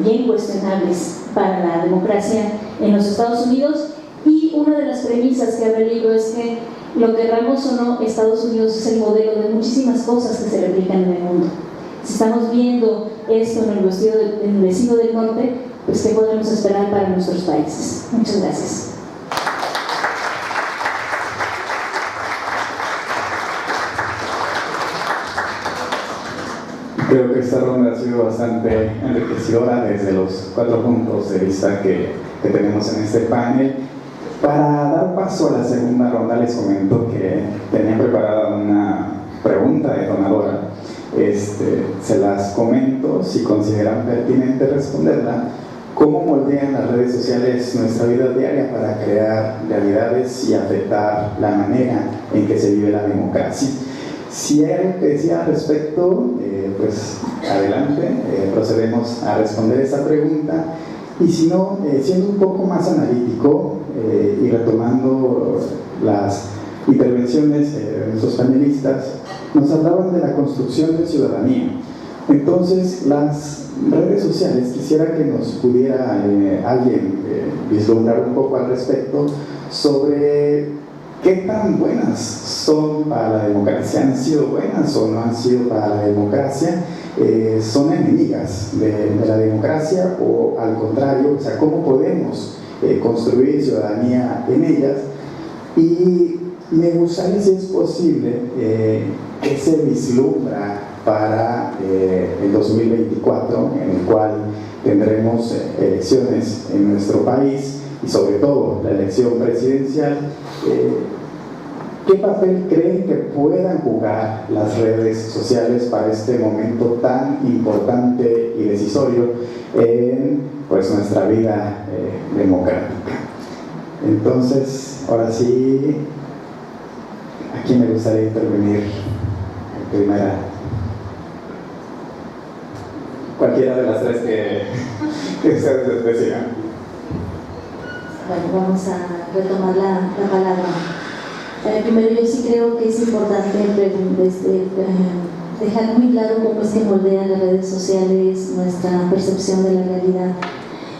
bien cuestionables para la democracia en los Estados Unidos. Y una de las premisas que abre el libro es que, lo querramos o no, Estados Unidos es el modelo de muchísimas cosas que se replican en el mundo. Si estamos viendo esto en el vecino del norte, pues ¿qué podemos esperar para nuestros países? Muchas gracias. Creo que esta ronda ha sido bastante enriquecedora desde los 4 puntos de vista que tenemos en este panel. Para dar paso a la segunda ronda, les comento que tenía preparada una pregunta detonadora. Se las comento si consideran pertinente responderla. ¿Cómo moldean las redes sociales nuestra vida diaria para crear realidades y afectar la manera en que se vive la democracia? Si hay algo que decir al respecto, pues adelante, procedemos a responder esa pregunta. Y si no, siendo un poco más analítico y retomando las intervenciones de nuestros panelistas, nos hablaban de la construcción de ciudadanía. Entonces, las redes sociales, quisiera que nos pudiera alguien vislumbrar un poco al respecto sobre qué tan buenas son para la democracia. ¿Han sido buenas o no han sido para la democracia? ¿Son enemigas de la democracia o al contrario? O sea, ¿cómo podemos construir ciudadanía en ellas? Y me gustaría, si es posible, qué se vislumbra para el 2024, en el cual tendremos elecciones en nuestro país y sobre todo la elección presidencial. ¿Qué papel creen que puedan jugar las redes sociales para este momento tan importante y decisorio en nuestra vida democrática? Entonces, ahora sí, aquí me gustaría intervenir primera. Cualquiera de las tres que ustedes decidan. Bueno, vamos a retomar la palabra. Primero, yo sí creo que es importante dejar muy claro cómo es que moldean las redes sociales nuestra percepción de la realidad,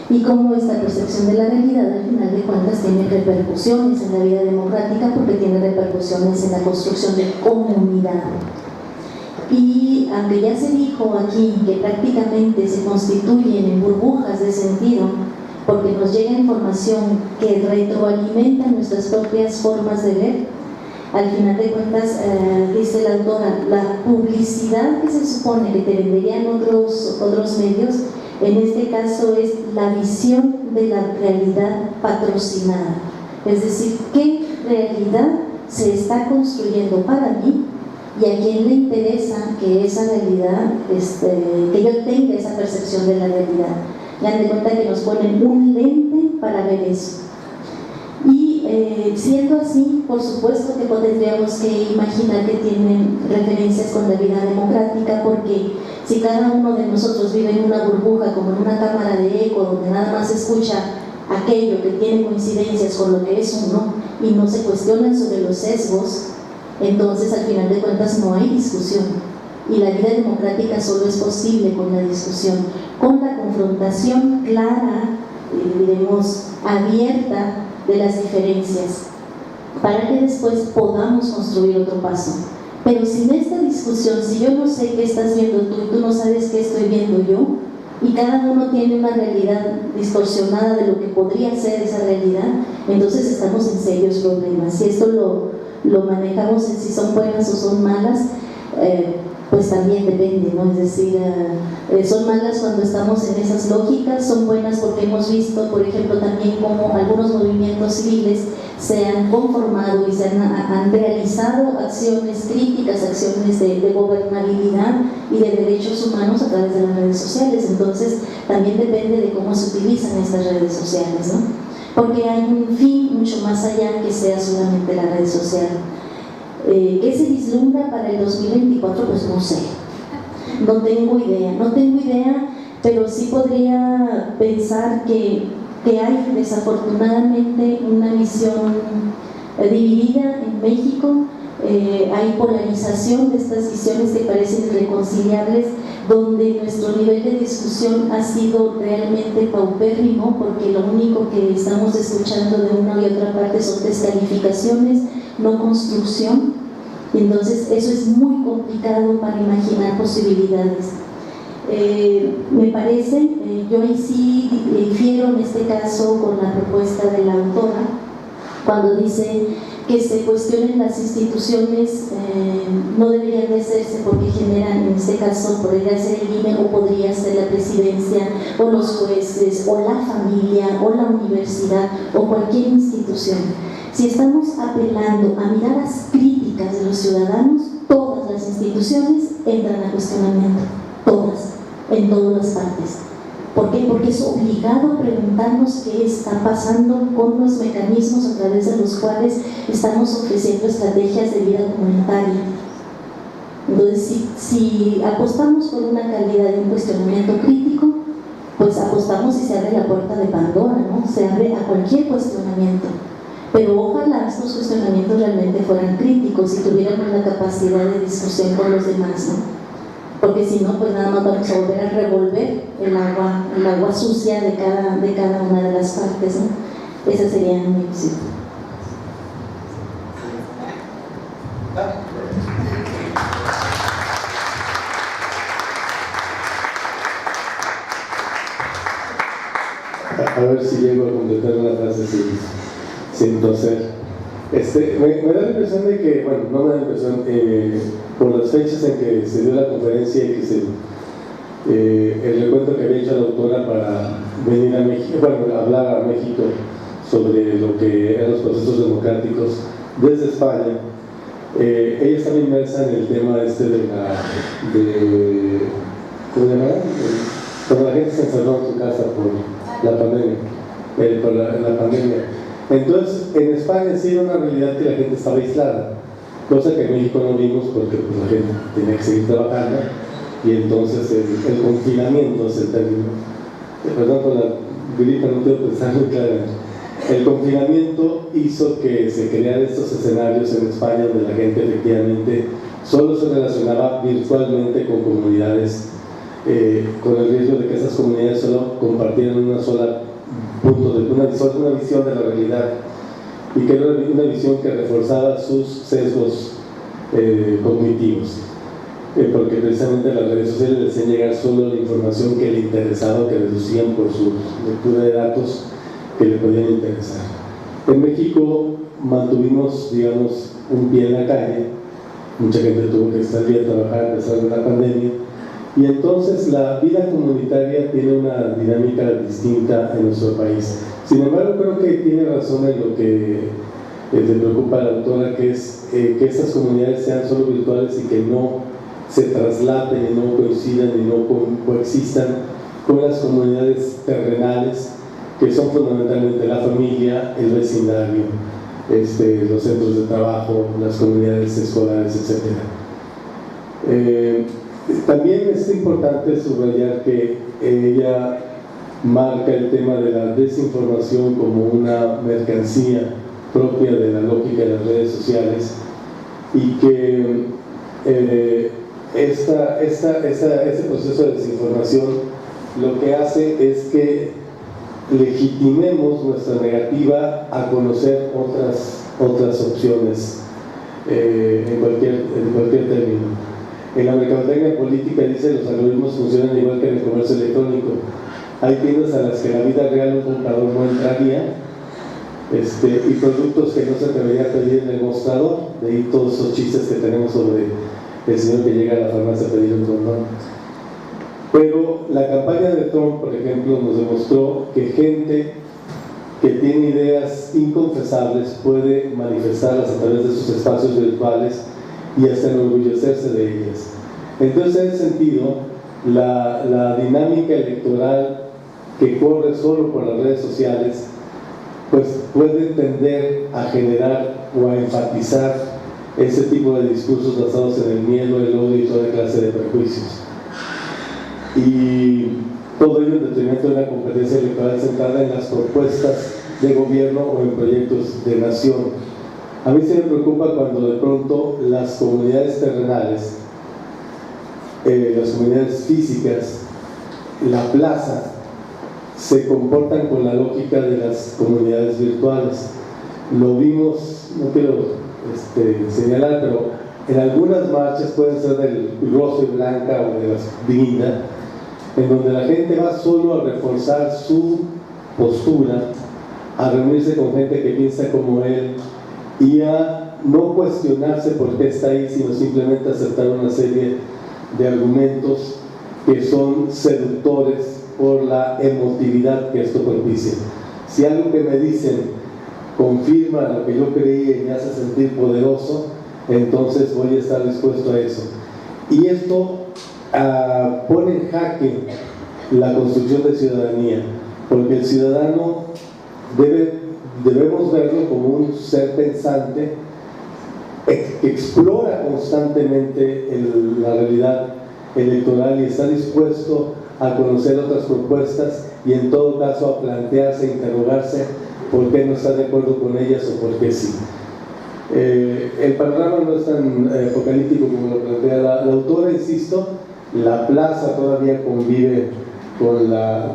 y cómo esta percepción de la realidad, al final de cuentas, tiene repercusiones en la vida democrática, porque tiene repercusiones en la construcción de comunidad. Y aunque ya se dijo aquí que prácticamente se constituyen en burbujas de sentido, porque nos llega información que retroalimenta nuestras propias formas de ver, al final de cuentas, dice la autora, la publicidad que se supone que te venderían otros medios, en este caso es la visión de la realidad patrocinada. Es decir, ¿qué realidad se está construyendo para mí? ¿Y a quién le interesa que esa realidad, que yo tenga esa percepción de la realidad? Ya de cuenta que nos ponen un lente para ver eso. Y siendo así, por supuesto que tendríamos que imaginar que tienen referencias con la vida democrática, porque si cada uno de nosotros vive en una burbuja, como en una cámara de eco, donde nada más escucha aquello que tiene coincidencias con lo que es uno y no se cuestionan sobre los sesgos, entonces al final de cuentas no hay discusión. Y la vida democrática solo es posible con la discusión, con la confrontación clara, diremos, abierta de las diferencias, para que después podamos construir otro paso. Pero sin esta discusión, si yo no sé qué estás viendo tú y tú no sabes qué estoy viendo yo, y cada uno tiene una realidad distorsionada de lo que podría ser esa realidad, entonces estamos en serios problemas. Si esto lo manejamos en si son buenas o son malas, pues también depende, ¿no? Es decir, son malas cuando estamos en esas lógicas, son buenas porque hemos visto, por ejemplo, también cómo algunos movimientos civiles se han conformado y han realizado acciones críticas, acciones de gobernabilidad y de derechos humanos a través de las redes sociales. Entonces, también depende de cómo se utilizan estas redes sociales, ¿no? Porque hay un fin mucho más allá que sea solamente la red social. ¿Qué se vislumbra para el 2024? Pues no sé. No tengo idea, pero sí podría pensar que hay desafortunadamente una visión dividida en México, hay polarización de estas visiones que parecen irreconciliables, donde nuestro nivel de discusión ha sido realmente paupérrimo, porque lo único que estamos escuchando de una y otra parte son descalificaciones, no construcción. Entonces eso es muy complicado para imaginar posibilidades. Me parece, yo ahí sí difiero en este caso con la propuesta de la autora, cuando dice que se cuestionen las instituciones, no deberían de hacerse porque generan, en este caso podría ser el INE o podría ser la presidencia o los jueces o la familia o la universidad o cualquier institución. Si estamos apelando a miradas críticas de los ciudadanos, todas las instituciones entran a cuestionamiento, todas, en todas las partes. ¿Por qué? Porque es obligado preguntarnos qué está pasando con los mecanismos a través de los cuales estamos ofreciendo estrategias de vida comunitaria. Entonces, si apostamos por una calidad de un cuestionamiento crítico, pues apostamos y se abre la puerta de Pandora, ¿no? Se abre a cualquier cuestionamiento. Pero ojalá estos cuestionamientos realmente fueran críticos y tuviéramos la capacidad de discusión con los demás, ¿no? Porque si no, pues nada más vamos a volver a revolver el agua sucia de cada una de las partes, ¿no? Esa sería mi visión. A ver si llego a completar una frase sin toser. Me da la impresión de que, bueno, no me da la impresión, por las fechas en que se dio la conferencia y que el recuento que había hecho la autora para venir a México, bueno, hablar a México sobre lo que eran los procesos democráticos desde España, ella estaba inmersa en el tema ¿cómo se llama? Cuando la gente se encerró en su casa por la pandemia, Entonces, en España sí era una realidad que la gente estaba aislada, cosa que en México no vimos porque pues, la gente tenía que seguir trabajando, y entonces el confinamiento es el término. Perdón por la gripa, no tengo que pensar muy claramente. El confinamiento hizo que se crearan estos escenarios en España donde la gente efectivamente solo se relacionaba virtualmente con comunidades, con el riesgo de que esas comunidades solo compartieran una visión de la realidad, y que era una visión que reforzaba sus sesgos cognitivos, porque precisamente las redes sociales les hacían llegar solo la información que le interesaba, que deducían por su lectura de datos que le podían interesar. En México mantuvimos, digamos, un pie en la calle, mucha gente tuvo que salir a trabajar a pesar de la pandemia, y entonces la vida comunitaria tiene una dinámica distinta en nuestro país. Sin embargo, creo que tiene razón en lo que le preocupa a la autora, que es que estas comunidades sean solo virtuales y que no se traslapen y no coincidan y no coexistan con las comunidades terrenales, que son fundamentalmente la familia, el vecindario, los centros de trabajo, las comunidades escolares, etc. También es importante subrayar que ella marca el tema de la desinformación como una mercancía propia de la lógica de las redes sociales, y que ese proceso de desinformación lo que hace es que legitimemos nuestra negativa a conocer otras opciones en cualquier término. En la mercadotecnia política dice los algoritmos funcionan igual que en el comercio electrónico. Hay tiendas a las que en la vida real un comprador no entraría, y productos que no se debería pedir en el mostrador. De ahí todos esos chistes que tenemos sobre el señor que llega a la farmacia a pedir un condón. Pero la campaña de Trump, por ejemplo, nos demostró que gente que tiene ideas inconfesables puede manifestarlas a través de sus espacios virtuales y hasta enorgullecerse de ellas. Entonces, en ese sentido, la dinámica electoral que corre solo por las redes sociales pues puede tender a generar o a enfatizar ese tipo de discursos basados en el miedo, el odio y toda clase de prejuicios. Y todo ello en detrimento de una competencia electoral centrada en las propuestas de gobierno o en proyectos de nación. A mí se me preocupa cuando de pronto las comunidades terrenales, las comunidades físicas, la plaza, se comportan con la lógica de las comunidades virtuales. Lo vimos, no quiero señalar, pero en algunas marchas, pueden ser del Rosa y Blanca o de las Vinda, en donde la gente va solo a reforzar su postura, a reunirse con gente que piensa como él y a no cuestionarse por qué está ahí, sino simplemente aceptar una serie de argumentos que son seductores por la emotividad que esto propicia. Si algo que me dicen confirma lo que yo creía y me hace sentir poderoso, entonces voy a estar dispuesto a eso. Y esto pone en jaque la construcción de ciudadanía, porque el ciudadano debemos verlo como un ser pensante que explora constantemente la realidad electoral y está dispuesto a conocer otras propuestas y en todo caso a plantearse, interrogarse por qué no está de acuerdo con ellas o por qué sí. El panorama no es tan apocalíptico como lo plantea la autora, insisto. La plaza todavía convive con la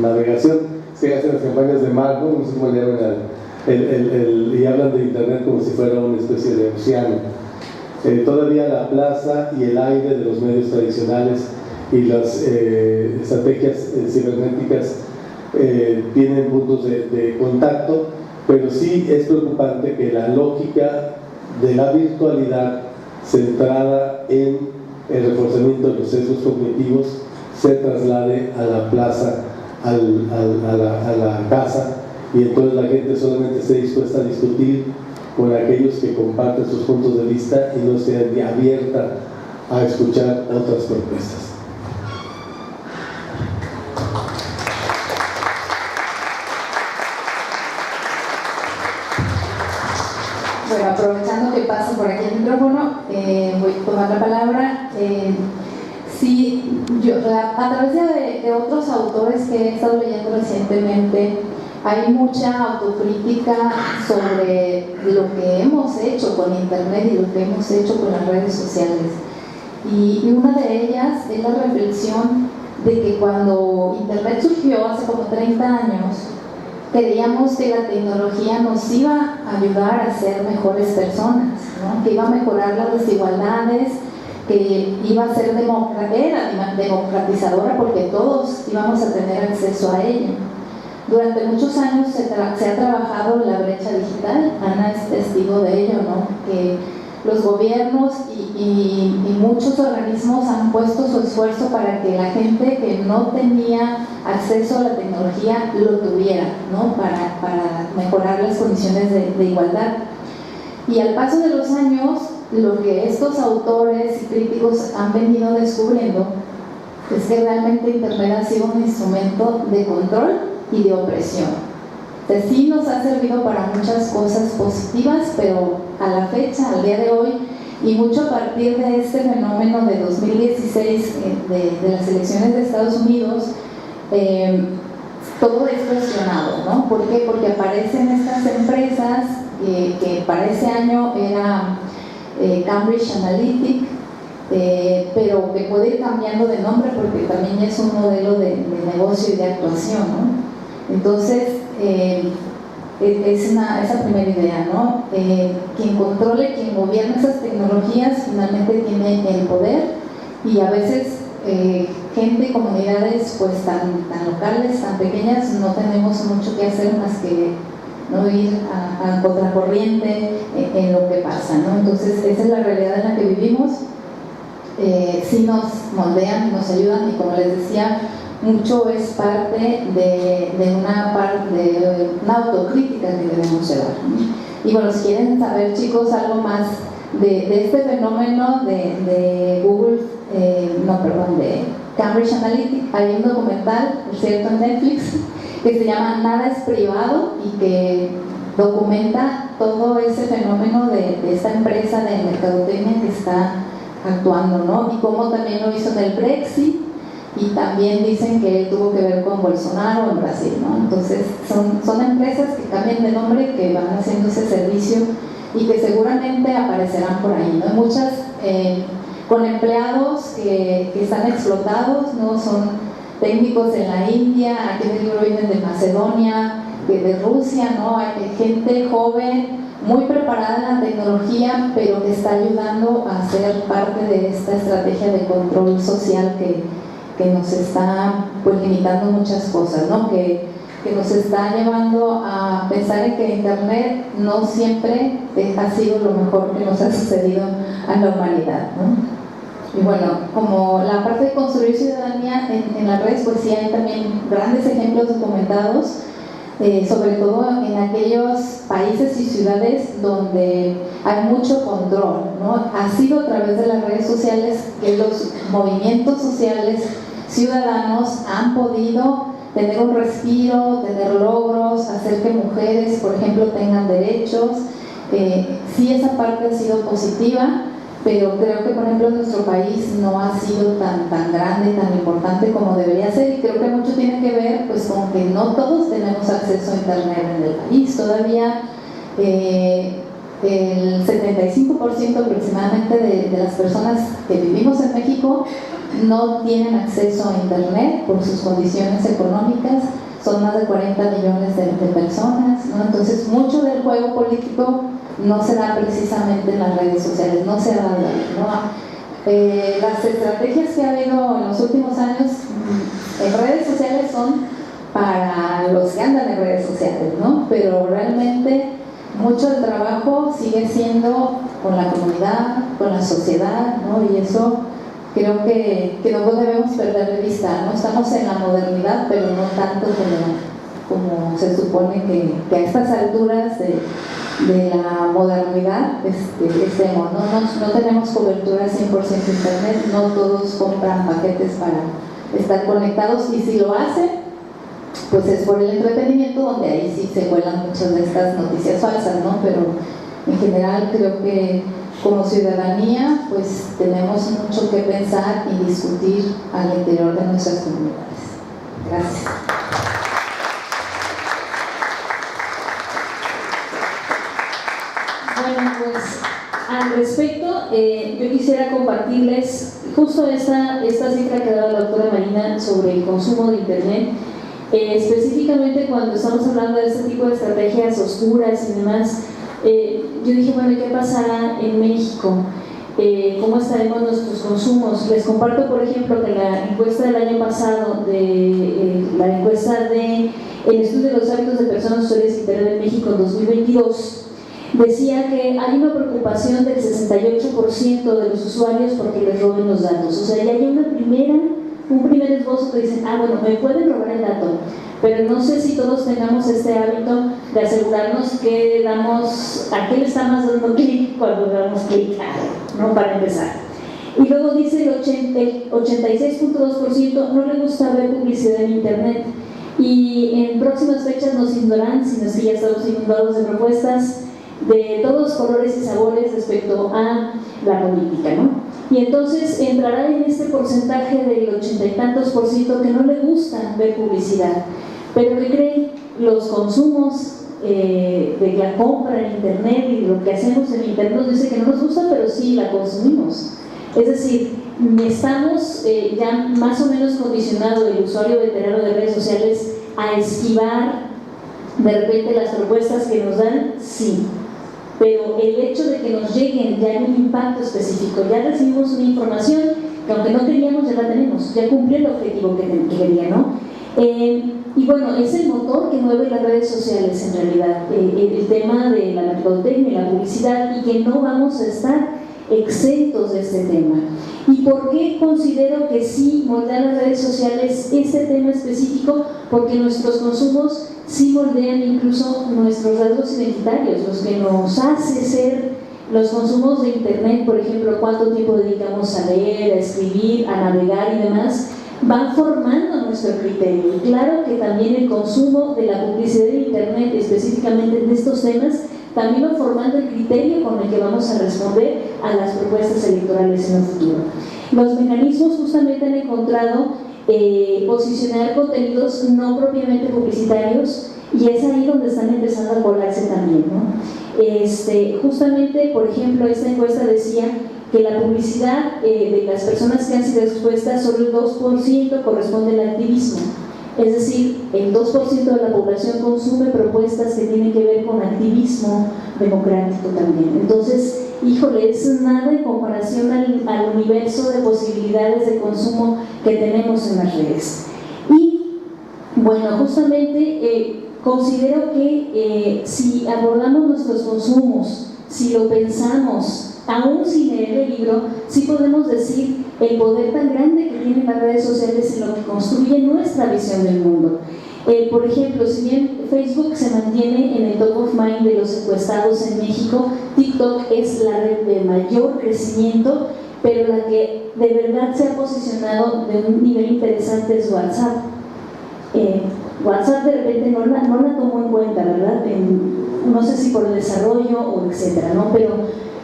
navegación. Se hacen las campañas de mar, no sé cómo le llaman, y hablan de internet como si fuera una especie de océano. Todavía la plaza y el aire de los medios tradicionales y las estrategias cibernéticas tienen puntos de contacto, pero sí es preocupante que la lógica de la virtualidad centrada en el reforzamiento de los sesgos cognitivos se traslade a la plaza, a la casa, y entonces la gente solamente esté dispuesta a discutir con aquellos que comparten sus puntos de vista y no esté abierta a escuchar otras propuestas. Bueno, aprovechando que pasa por aquí el micrófono, voy a tomar la palabra. Sí, a través de otros autores que he estado leyendo recientemente, hay mucha autocrítica sobre lo que hemos hecho con Internet y lo que hemos hecho con las redes sociales. Y una de ellas es la reflexión de que cuando Internet surgió hace como 30 años, creíamos que la tecnología nos iba a ayudar a ser mejores personas, ¿no? Que iba a mejorar las desigualdades, que iba a ser democratizadora porque todos íbamos a tener acceso a ella. Durante muchos años se ha trabajado la brecha digital. Ana es testigo de ello, ¿no? Que los gobiernos y muchos organismos han puesto su esfuerzo para que la gente que no tenía acceso a la tecnología lo tuviera, ¿no? Para mejorar las condiciones de igualdad. Y al paso de los años, lo que estos autores y críticos han venido descubriendo es que realmente Internet ha sido un instrumento de control y de opresión. Entonces, sí nos ha servido para muchas cosas positivas, pero a la fecha, al día de hoy, y mucho a partir de este fenómeno de 2016 de las elecciones de Estados Unidos, todo es cuestionado, ¿no? ¿Por qué? Porque aparecen estas empresas que para ese año era Cambridge Analytica, pero que puede ir cambiando de nombre porque también es un modelo de negocio y de actuación, ¿no? Entonces, es esa primera idea, ¿no? Quien controle, quien gobierna esas tecnologías finalmente tiene el poder, y a veces gente y comunidades pues tan locales, tan pequeñas, no tenemos mucho que hacer más que no ir a contracorriente en lo que pasa, ¿no? Entonces, esa es la realidad en la que vivimos. Sí nos moldean y nos ayudan, y como les decía, mucho es parte de una autocrítica que debemos llevar. Y bueno, si quieren saber, chicos, algo más de este fenómeno de Google, de Cambridge Analytica, hay un documental, por cierto, en Netflix, que se llama Nada es privado y que documenta todo ese fenómeno de esta empresa de mercadotecnia que está actuando, ¿no? Y cómo también lo hizo en el Brexit, y también dicen que tuvo que ver con Bolsonaro en Brasil, ¿no? Entonces son empresas que cambian de nombre, que van haciendo ese servicio y que seguramente aparecerán por ahí, ¿no? Muchas con empleados que están explotados, ¿no? Son técnicos en la India, aquí en el libro vienen de Macedonia, de Rusia, ¿no? Hay gente joven, muy preparada en la tecnología, pero que está ayudando a ser parte de esta estrategia de control social que nos está pues limitando muchas cosas, ¿no? Que nos está llevando a pensar en que Internet no siempre ha sido lo mejor que nos ha sucedido a la humanidad, ¿no? Y bueno, como la parte de construir ciudadanía en las redes, pues sí hay también grandes ejemplos documentados, sobre todo en aquellos países y ciudades donde hay mucho control, ¿no? Ha sido a través de las redes sociales que los movimientos sociales ciudadanos han podido tener un respiro, tener logros, hacer que mujeres, por ejemplo, tengan derechos. Sí, esa parte ha sido positiva, pero creo que, por ejemplo, en nuestro país no ha sido tan grande, tan importante como debería ser, y creo que mucho tiene que ver pues con que no todos tenemos acceso a Internet en el país. Todavía el 75% aproximadamente de las personas que vivimos en México no tienen acceso a Internet por sus condiciones económicas. Son más de 40 millones de personas, ¿no? Entonces mucho del juego político no se da precisamente en las redes sociales, no se da, ¿no? Las estrategias que ha habido en los últimos años en redes sociales son para los que andan en redes sociales, ¿no? Pero realmente mucho del trabajo sigue siendo con la comunidad, con la sociedad, ¿no? Y eso creo que no debemos perder de vista, ¿no? Estamos en la modernidad, pero no tanto como se supone que a estas alturas de la modernidad estemos, ¿no? No tenemos cobertura 100% Internet, no todos compran paquetes para estar conectados, y si lo hacen, pues es por el entretenimiento, donde ahí sí se cuelan muchas de estas noticias falsas, ¿no? Pero en general creo que como ciudadanía pues tenemos mucho que pensar y discutir al interior de nuestras comunidades. Gracias. Bueno, pues al respecto, yo quisiera compartirles justo esta cifra que daba la doctora Marina sobre el consumo de Internet, específicamente cuando estamos hablando de este tipo de estrategias oscuras y demás. Yo dije, bueno, ¿qué pasará en México? ¿Cómo estaremos nuestros consumos? Les comparto, por ejemplo, que la encuesta del año pasado, la encuesta del Estudio de los Hábitos de Personas Usuarias de Internet en México en 2022, decía que hay una preocupación del 68% de los usuarios porque les roben los datos. O sea, ya hay un primer esbozo que dicen, bueno, me pueden robar el dato, pero no sé si todos tengamos este hábito de asegurarnos que a qué le estamos dando clic cuando damos clic, ¿no? Para empezar. Y luego dice el 86.2% no le gusta ver publicidad en Internet, y en próximas fechas nos inundarán, si no es que ya estamos inundados de propuestas de todos colores y sabores respecto a la política, ¿no? Y entonces entrará en este porcentaje del 80 y tantos % que no le gusta ver publicidad, pero que creen los consumos de la compra en Internet y lo que hacemos en Internet nos dice que no nos gusta, pero sí la consumimos. Es decir, estamos ya más o menos condicionado el usuario veterano de redes sociales a esquivar de repente las propuestas que nos dan, sí. Pero el hecho de que nos lleguen ya hay un impacto específico, ya recibimos una información que aunque no queríamos ya la tenemos, ya cumplió el objetivo que quería, ¿no? Y bueno, es el motor que mueve las redes sociales en realidad, el tema de la mercadotecnia y la publicidad, y que no vamos a estar exentos de este tema. ¿Y por qué considero que sí moldean las redes sociales este tema específico? Porque nuestros consumos sí moldean incluso nuestros rasgos identitarios, los que nos hace ser los consumos de internet, por ejemplo, cuánto tiempo dedicamos a leer, a escribir, a navegar y demás, van formando nuestro criterio. Y claro que también el consumo de la publicidad de internet, específicamente de estos temas, también va formando el criterio con el que vamos a responder a las propuestas electorales en el futuro. Los mecanismos justamente han encontrado posicionar contenidos no propiamente publicitarios, y es ahí donde están empezando a colarse también, ¿no? Justamente, por ejemplo, esta encuesta decía que la publicidad de las personas que han sido expuestas, solo el 2% corresponde al activismo. Es decir, el 2% de la población consume propuestas que tienen que ver con activismo democrático también. Entonces, híjole, es nada en comparación al universo de posibilidades de consumo que tenemos en las redes. Y, bueno, justamente considero que si abordamos nuestros consumos, si lo pensamos, aún sin leer el libro, sí podemos decir el poder tan grande que tienen las redes sociales en lo que construye nuestra visión del mundo. Por ejemplo, si bien Facebook se mantiene en el top of mind de los encuestados en México, TikTok es la red de mayor crecimiento, pero la que de verdad se ha posicionado de un nivel interesante es WhatsApp. WhatsApp de repente no la tomó en cuenta, ¿verdad? No sé si por el desarrollo o etcétera, ¿no? Pero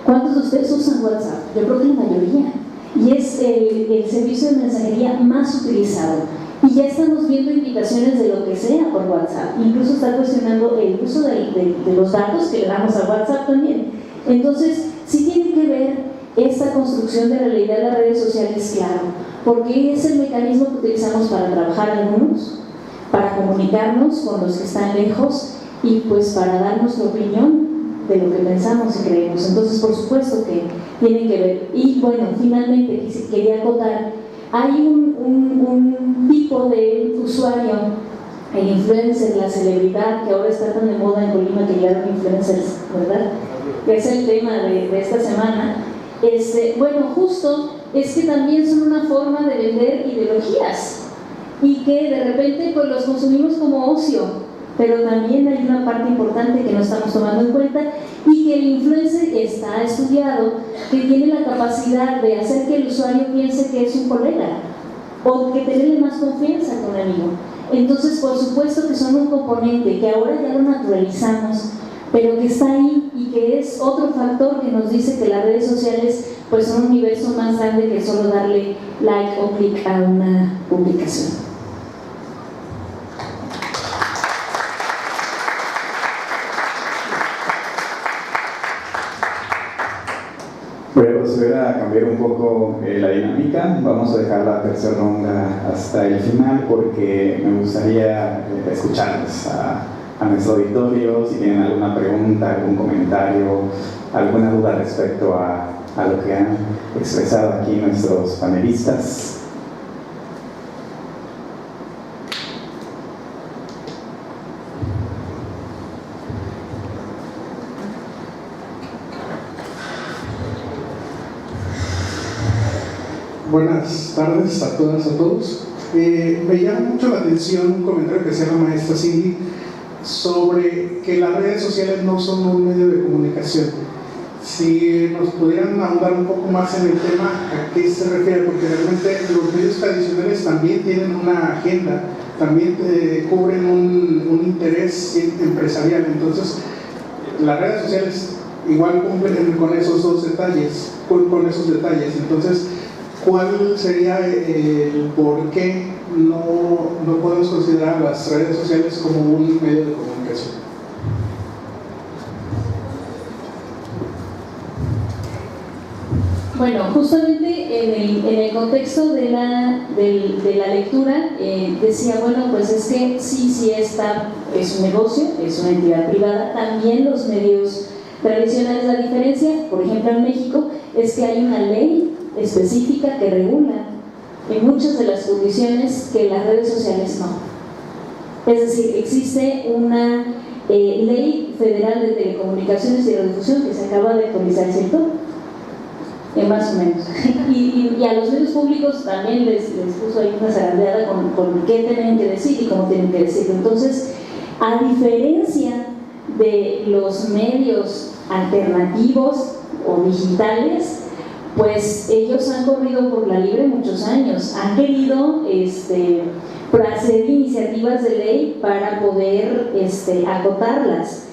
¿cuántos de ustedes usan WhatsApp? Yo creo que la mayoría. Y es el servicio de mensajería más utilizado. Y ya estamos viendo invitaciones de lo que sea por WhatsApp. Incluso está cuestionando el uso de los datos que le damos a WhatsApp también. Entonces, sí tiene que ver esta construcción de realidad de las redes sociales, claro, porque es el mecanismo que utilizamos para trabajar algunos, para comunicarnos con los que están lejos y pues para dar nuestra opinión de lo que pensamos y creemos. Entonces, por supuesto que tienen que ver. Y bueno, finalmente quería acotar, hay un tipo de usuario, el influencer, la celebridad, que ahora está tan de moda en Colima que llegaron influencers, ¿verdad? Que es el tema de esta semana. Bueno, justo es que también son una forma de vender ideologías y que de repente pues los consumimos como ocio, pero también hay una parte importante que no estamos tomando en cuenta, y que el influencer está estudiado, que tiene la capacidad de hacer que el usuario piense que es un colega o que tenerle más confianza con un amigo. Entonces, por supuesto que son un componente que ahora ya lo naturalizamos, pero que está ahí y que es otro factor que nos dice que las redes sociales pues son un universo más grande que solo darle like o clic a una publicación. Voy a proceder a cambiar un poco la dinámica. Vamos a dejar la tercera ronda hasta el final porque me gustaría escucharles a nuestro auditorio, si tienen alguna pregunta, algún comentario, alguna duda respecto a lo que han expresado aquí nuestros panelistas. Buenas tardes a todas, a todos. Me llama mucho la atención un comentario que hacía la maestra Cindy sobre que las redes sociales no son un medio de comunicación. Si nos pudieran ahondar un poco más en el tema, ¿a qué se refiere? Porque realmente los medios tradicionales también tienen una agenda, también cubren un interés empresarial. Entonces, las redes sociales igual cumplen con esos dos detalles, con esos detalles. Entonces, ¿cuál sería el por qué no podemos considerar las redes sociales como un medio de comunicación? Bueno, justamente en el contexto de la lectura decía, bueno, pues es que sí esta es un negocio, es una entidad privada, también los medios tradicionales. La diferencia, por ejemplo en México, es que hay una ley específica que regula en muchas de las condiciones que las redes sociales no. Es decir, existe una ley federal de telecomunicaciones y radiodifusión que se acaba de actualizar, ¿cierto? más o menos. Y a los medios públicos también les puso ahí una zarandeada con qué tienen que decir y cómo tienen que decir. Entonces, a diferencia de los medios alternativos o digitales, pues ellos han corrido por la libre muchos años, han querido hacer iniciativas de ley para poder acotarlas.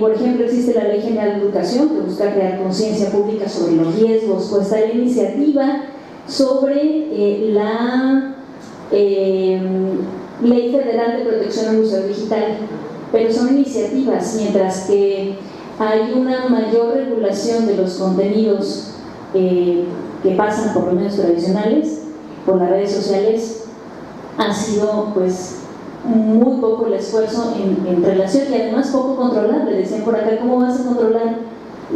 Por ejemplo, existe la Ley General de Educación que busca crear conciencia pública sobre los riesgos, o está la iniciativa sobre la Ley Federal de Protección al Usuario Digital, pero son iniciativas, mientras que hay una mayor regulación de los contenidos que pasan por los medios tradicionales, por las redes sociales. Ha sido pues muy poco el esfuerzo en relación, y además poco controlable. Decían por acá, ¿cómo vas a controlar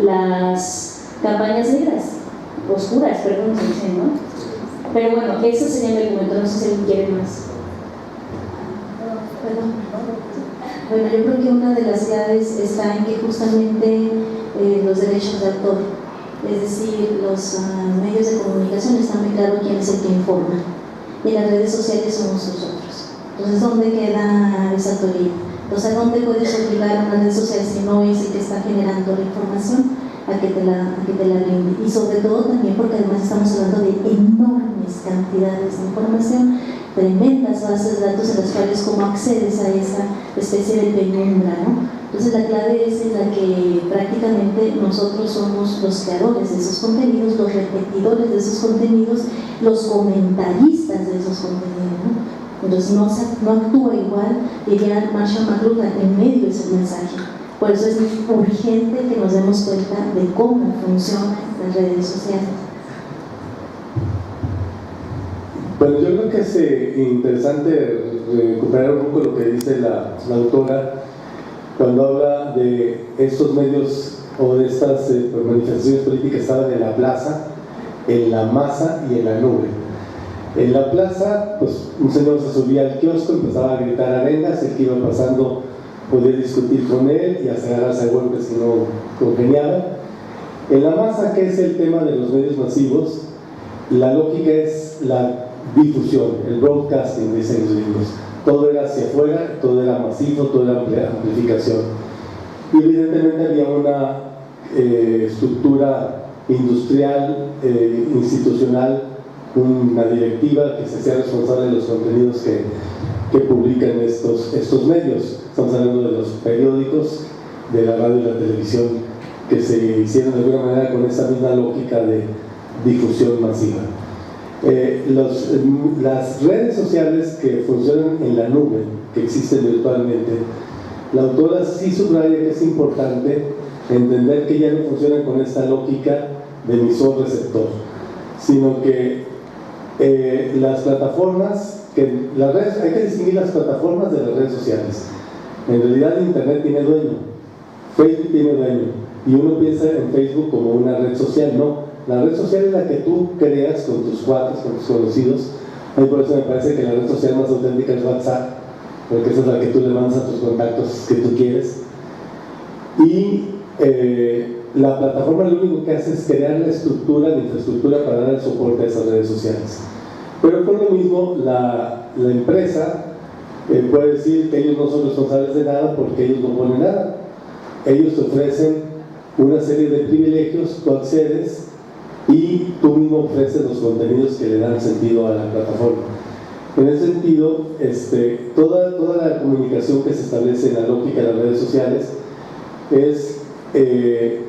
las campañas negras? Oscuras, perdón, se dicen, ¿no? Pero bueno, ese sería mi argumento, no sé si alguien quiere más. Bueno, yo creo que una de las claves está en que justamente los derechos de autor, es decir, los medios de comunicación, está muy claro quién es el que informa, y las redes sociales somos nosotros. Entonces, ¿dónde queda esa autoría? Entonces, ¿a dónde puedes obligar a una red social si no es el que está generando la información a que te la brinde? Y sobre todo también porque además estamos hablando de enormes cantidades de información, tremendas bases de datos en las cuales cómo accedes a esa especie de penumbra, ¿no? Entonces la clave es en la que prácticamente nosotros somos los creadores de esos contenidos, los repetidores de esos contenidos, los comentaristas de esos contenidos, ¿no? Entonces no actúa igual, diría Marshall McLuhan, en medio de ese mensaje. Por eso es urgente que nos demos cuenta de cómo funcionan las redes sociales. Bueno, yo creo que es interesante recuperar un poco lo que dice la autora cuando habla de estos medios o de estas manifestaciones políticas que estaban en la plaza, en la masa y en la nube. En la plaza, pues un señor se subía al kiosco, empezaba a gritar arengas, el que iba pasando podía discutir con él y hacer agarrarse a golpes si no congeniaba. En la masa, que es el tema de los medios masivos, la lógica es la difusión, el broadcasting, dicen los gringos. Todo era hacia afuera, todo era masivo, todo era amplificación. Y evidentemente había una estructura industrial, institucional, una directiva que se hacía responsable de los contenidos que publican estos medios. Estamos hablando de los periódicos, de la radio y la televisión, que se hicieron de alguna manera con esa misma lógica de difusión masiva. Las redes sociales que funcionan en la nube, que existen virtualmente, la autora sí subraya que es importante entender que ya no funcionan con esta lógica de emisor-receptor, sino que las plataformas, hay que distinguir las plataformas de las redes sociales. En realidad Internet tiene dueño, Facebook tiene dueño, y uno piensa en Facebook como una red social. No, la red social es la que tú creas con tus cuates, con tus conocidos. A mí por eso me parece que la red social más auténtica es WhatsApp, porque esa es la que tú le mandas a tus contactos que tú quieres. Y la plataforma lo único que hace es crear la estructura, la infraestructura para dar el soporte a esas redes sociales. Pero por lo mismo, la empresa puede decir que ellos no son responsables de nada porque ellos no ponen nada. Ellos te ofrecen una serie de privilegios, tú accedes y tú mismo ofreces los contenidos que le dan sentido a la plataforma. En ese sentido, toda la comunicación que se establece en la lógica de las redes sociales es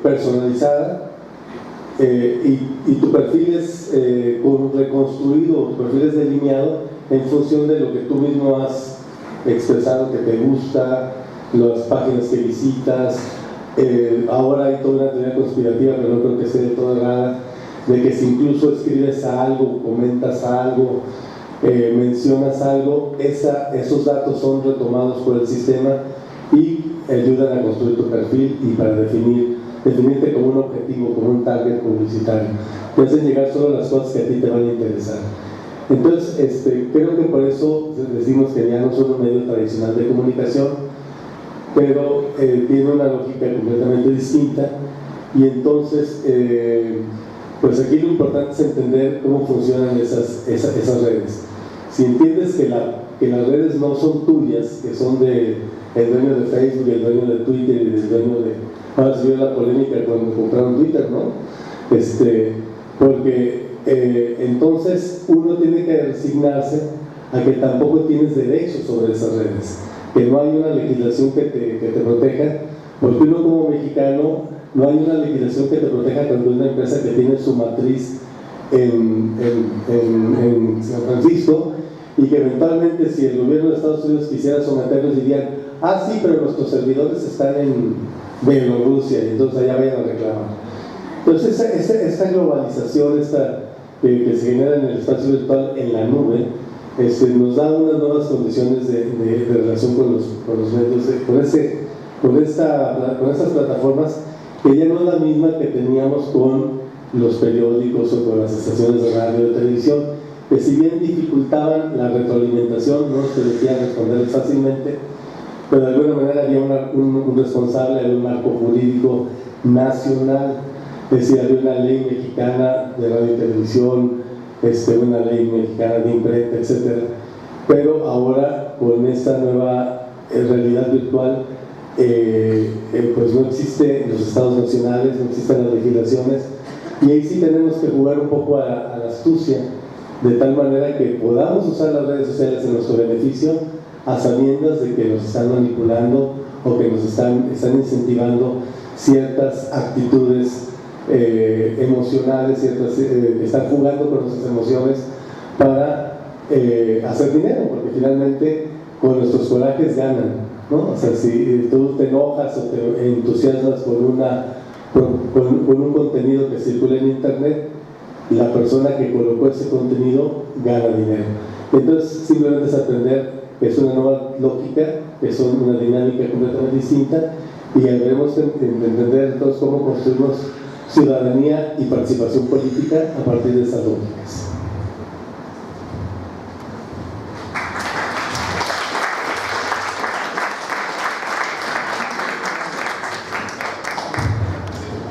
personalizada, y tu perfil es reconstruido, tu perfil es delineado en función de lo que tú mismo has expresado que te gusta, las páginas que visitas. Ahora hay toda una teoría conspirativa, pero no creo que sea de toda errada, de que si incluso escribes algo, comentas algo, mencionas algo, esos datos son retomados por el sistema y ayudan a construir tu perfil y para definirte como un objetivo, como un target publicitario. Te hacen llegar solo las cosas que a ti te van a interesar. Entonces, creo que por eso decimos que ya no son un medio tradicional de comunicación, pero tiene una lógica completamente distinta, y entonces Pues aquí lo importante es entender cómo funcionan esas redes. Si entiendes que las redes no son tuyas, que son de el dueño de Facebook, el dueño de Twitter y el dueño de... Ahora se vio la polémica cuando compraron Twitter, ¿no? Porque entonces uno tiene que resignarse a que tampoco tienes derechos sobre esas redes, que no hay una legislación que te proteja, porque uno como mexicano no hay una legislación que te proteja cuando es una empresa que tiene su matriz en San Francisco, y que eventualmente si el gobierno de Estados Unidos quisiera someterlos dirían: ah, sí, pero nuestros servidores están en Bielorrusia, y entonces allá vayan a reclamar. Entonces esta globalización que se genera en el espacio virtual, en la nube, nos da unas nuevas condiciones de relación con los medios, con estas plataformas, que ya no es la misma que teníamos con los periódicos o con las estaciones de radio o de televisión, que si bien dificultaban la retroalimentación, no nos permitían responder fácilmente, pero de alguna manera había un responsable, había un marco jurídico nacional, es decir, había una ley mexicana de radio y televisión, una ley mexicana de imprenta, etc. Pero ahora, con esta nueva realidad virtual, pues no existe en los estados nacionales, no existen las legislaciones, y ahí sí tenemos que jugar un poco a la astucia, de tal manera que podamos usar las redes sociales en nuestro beneficio, a sabiendas de que nos están manipulando o que nos están incentivando ciertas actitudes emocionales, que están jugando con nuestras emociones para hacer dinero, porque finalmente con nuestros corajes ganan, ¿no? O sea, si tú te enojas o te entusiasmas por un contenido que circula en internet, la persona que colocó ese contenido gana dinero. Entonces simplemente es aprender que es una nueva lógica, que es una dinámica completamente distinta, y debemos entender entonces cómo construimos ciudadanía y participación política a partir de esas lógicas.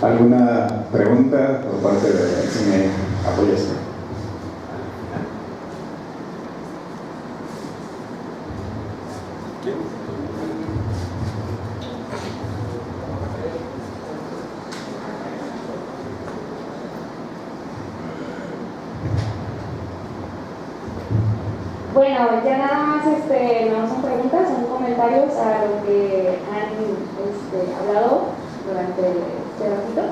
¿Alguna pregunta por parte de si me apoyas? Bueno, ya nada más no son preguntas, son comentarios a lo que han hablado durante este ratito.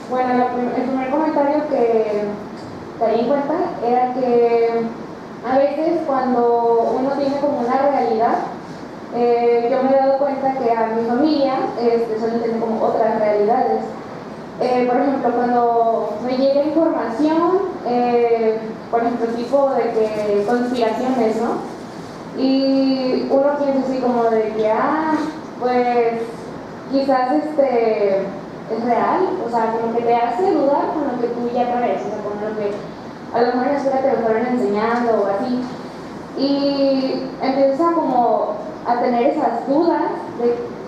Bueno, el primer comentario que caí en cuenta era que a veces cuando uno tiene como una realidad, yo me he dado cuenta que a mi familia suelen tener como otras realidades. Por ejemplo, cuando me llega información, por ejemplo, tipo de que conspiraciones, ¿no? Y uno piensa así como de que, pues quizás es real, o sea, como que te hace dudar con lo que tú ya traes, o sea, con lo que a lo mejor en la escuela te lo fueron enseñando o así. Y empiezas como a tener esas dudas,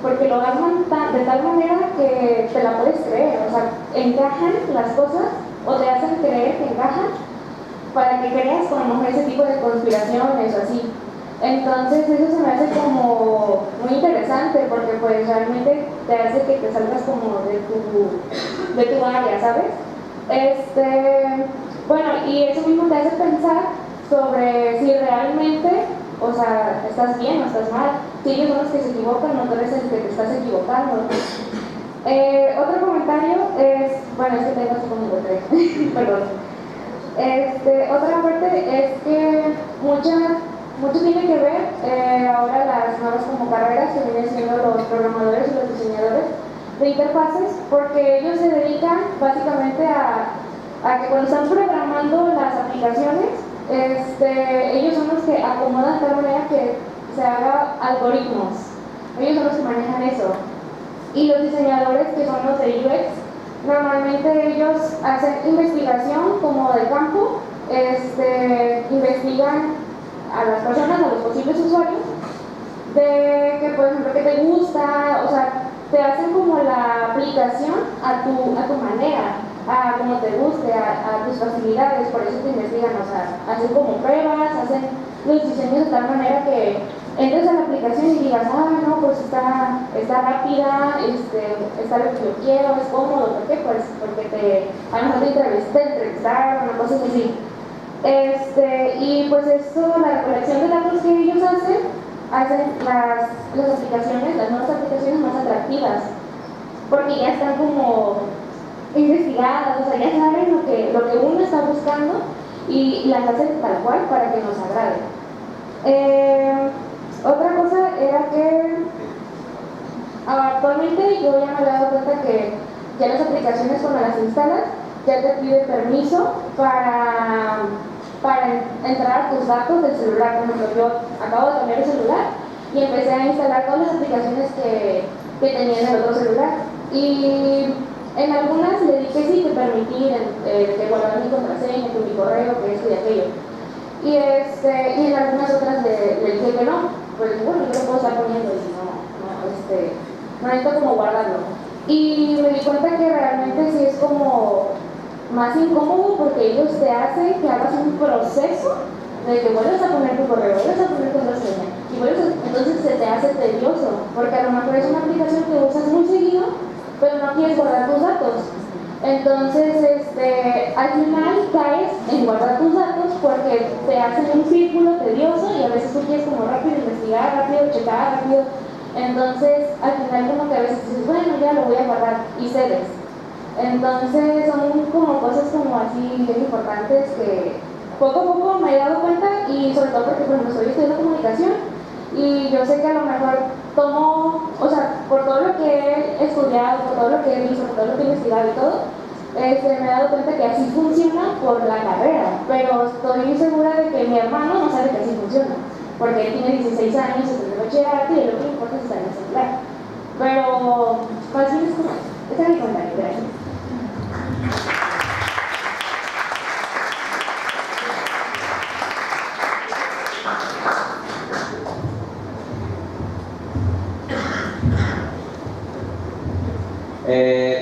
porque lo arman de tal manera que te la puedes creer, o sea, encajan las cosas o te hacen creer que encajan para que creas con a lo mejor ese tipo de conspiraciones o así. Entonces eso se me hace como muy interesante, porque pues realmente te hace que te salgas como de tu área, ¿sabes? Bueno, y eso mismo te hace pensar sobre si realmente, o sea, estás bien o estás mal. Si ellos son los que se equivocan, no tú eres el que te estás equivocando. Otro comentario es, bueno, es que tengo así como tres, perdón. Otra parte es que mucho tiene que ver ahora las nuevas como carreras que vienen siendo los programadores y los diseñadores de interfaces, porque ellos se dedican básicamente a que cuando están programando las aplicaciones, ellos son los que acomodan de tal manera que se haga algoritmos. Ellos son los que manejan eso. Y los diseñadores, que son los de UX, normalmente ellos hacen investigación como de campo, investigan a las personas, a los posibles usuarios, de que, por ejemplo, que te gusta, o sea, te hacen como la aplicación a tu manera. a como te guste, a tus facilidades, por eso te investigan, o sea, hacen como pruebas, hacen los diseños de tal manera que entres a la aplicación y digas, no, pues está rápida, está lo que yo quiero, es cómodo, ¿por qué? Pues porque a lo mejor te entrevistaron, o cosas así. Y pues esto, la recolección de datos que ellos hacen las aplicaciones, las nuevas aplicaciones más atractivas, porque ya están como investigadas, o sea, ya saben lo que uno está buscando y las hacen tal cual para que nos agrade. Otra cosa era que actualmente yo ya me había dado cuenta que ya las aplicaciones cuando las instalas ya te pide permiso para entrar a tus datos del celular. Por ejemplo, yo acabo de cambiar el celular y empecé a instalar todas las aplicaciones que tenía en el otro celular, y en algunas le dije que sí, que permití que guardara mi contraseña, que mi correo, que esto y aquello, y en algunas otras le dije que no, pues bueno, yo lo puedo estar poniendo y no necesito como guardarlo, y me di cuenta que realmente sí es como más incómodo, porque ellos te hacen que hagas un proceso de que vuelves a poner tu correo, vuelves a poner tu contraseña, y entonces se te hace tedioso, porque a lo mejor es una aplicación que usas muy seguido, pero no quieres guardar tus datos. Entonces, al final caes en guardar tus datos porque te hacen un círculo tedioso y a veces tú quieres como rápido investigar, rápido checar, rápido. Entonces, al final como que a veces dices, bueno, ya lo voy a guardar y cedes. Entonces, son como cosas como así bien importantes que poco a poco me he dado cuenta, y sobre todo porque, por ejemplo, estoy estudiando comunicación y yo sé que a lo mejor tomo, o sea, por todo lo que he estudiado, por todo lo que he visto, por todo lo que he investigado y todo, me he dado cuenta que así funciona por la carrera, pero estoy segura de que mi hermano no sabe que así funciona, porque él tiene 16 años, es de bachillerato y lo que le importa es estar en el celular. Pero, más bien es como, ese es mi comentario, gracias.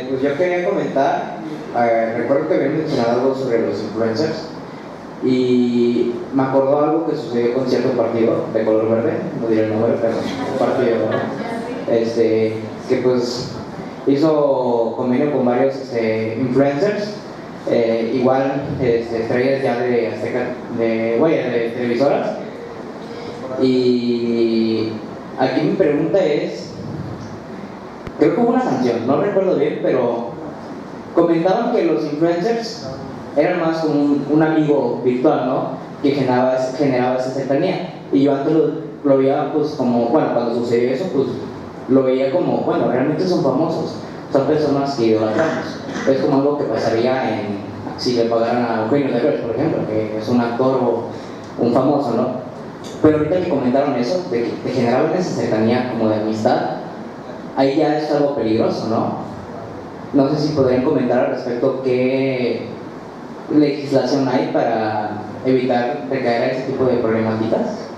Pues yo quería comentar, recuerdo que habían mencionado algo sobre los influencers y me acordó algo que sucedió con cierto partido de color verde, no diré el nombre, pero un partido, ¿no? Que pues hizo convenio con varios influencers, igual estrellas ya de Azteca, de televisoras, y aquí mi pregunta es, creo que hubo una sanción, no recuerdo bien, pero comentaban que los influencers eran más como un amigo virtual, ¿no? Que generaba esa cercanía. Y yo antes lo veía, pues, como, bueno, cuando sucedió eso, pues, lo veía como, bueno, realmente son famosos, son personas que idolatramos. Es como algo que pasaría si le pagaran a Eugenio Derbez, por ejemplo, que es un actor o un famoso, ¿no? Pero ahorita que comentaron eso, de que te generaban esa cercanía como de amistad, ahí ya es algo peligroso, ¿no? No sé si podrían comentar al respecto qué legislación hay para evitar recaer a ese tipo de problemáticas.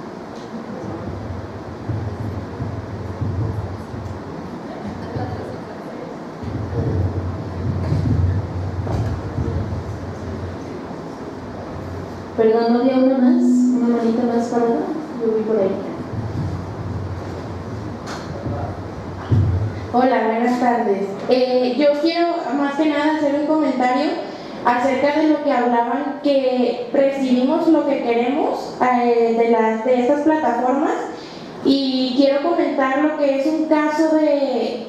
Perdón, ¿no había una manita más parada? Yo voy por ahí. Hola, buenas tardes. Yo quiero más que nada hacer un comentario acerca de lo que hablaban, que recibimos lo que queremos de estas plataformas, y quiero comentar lo que es un caso de,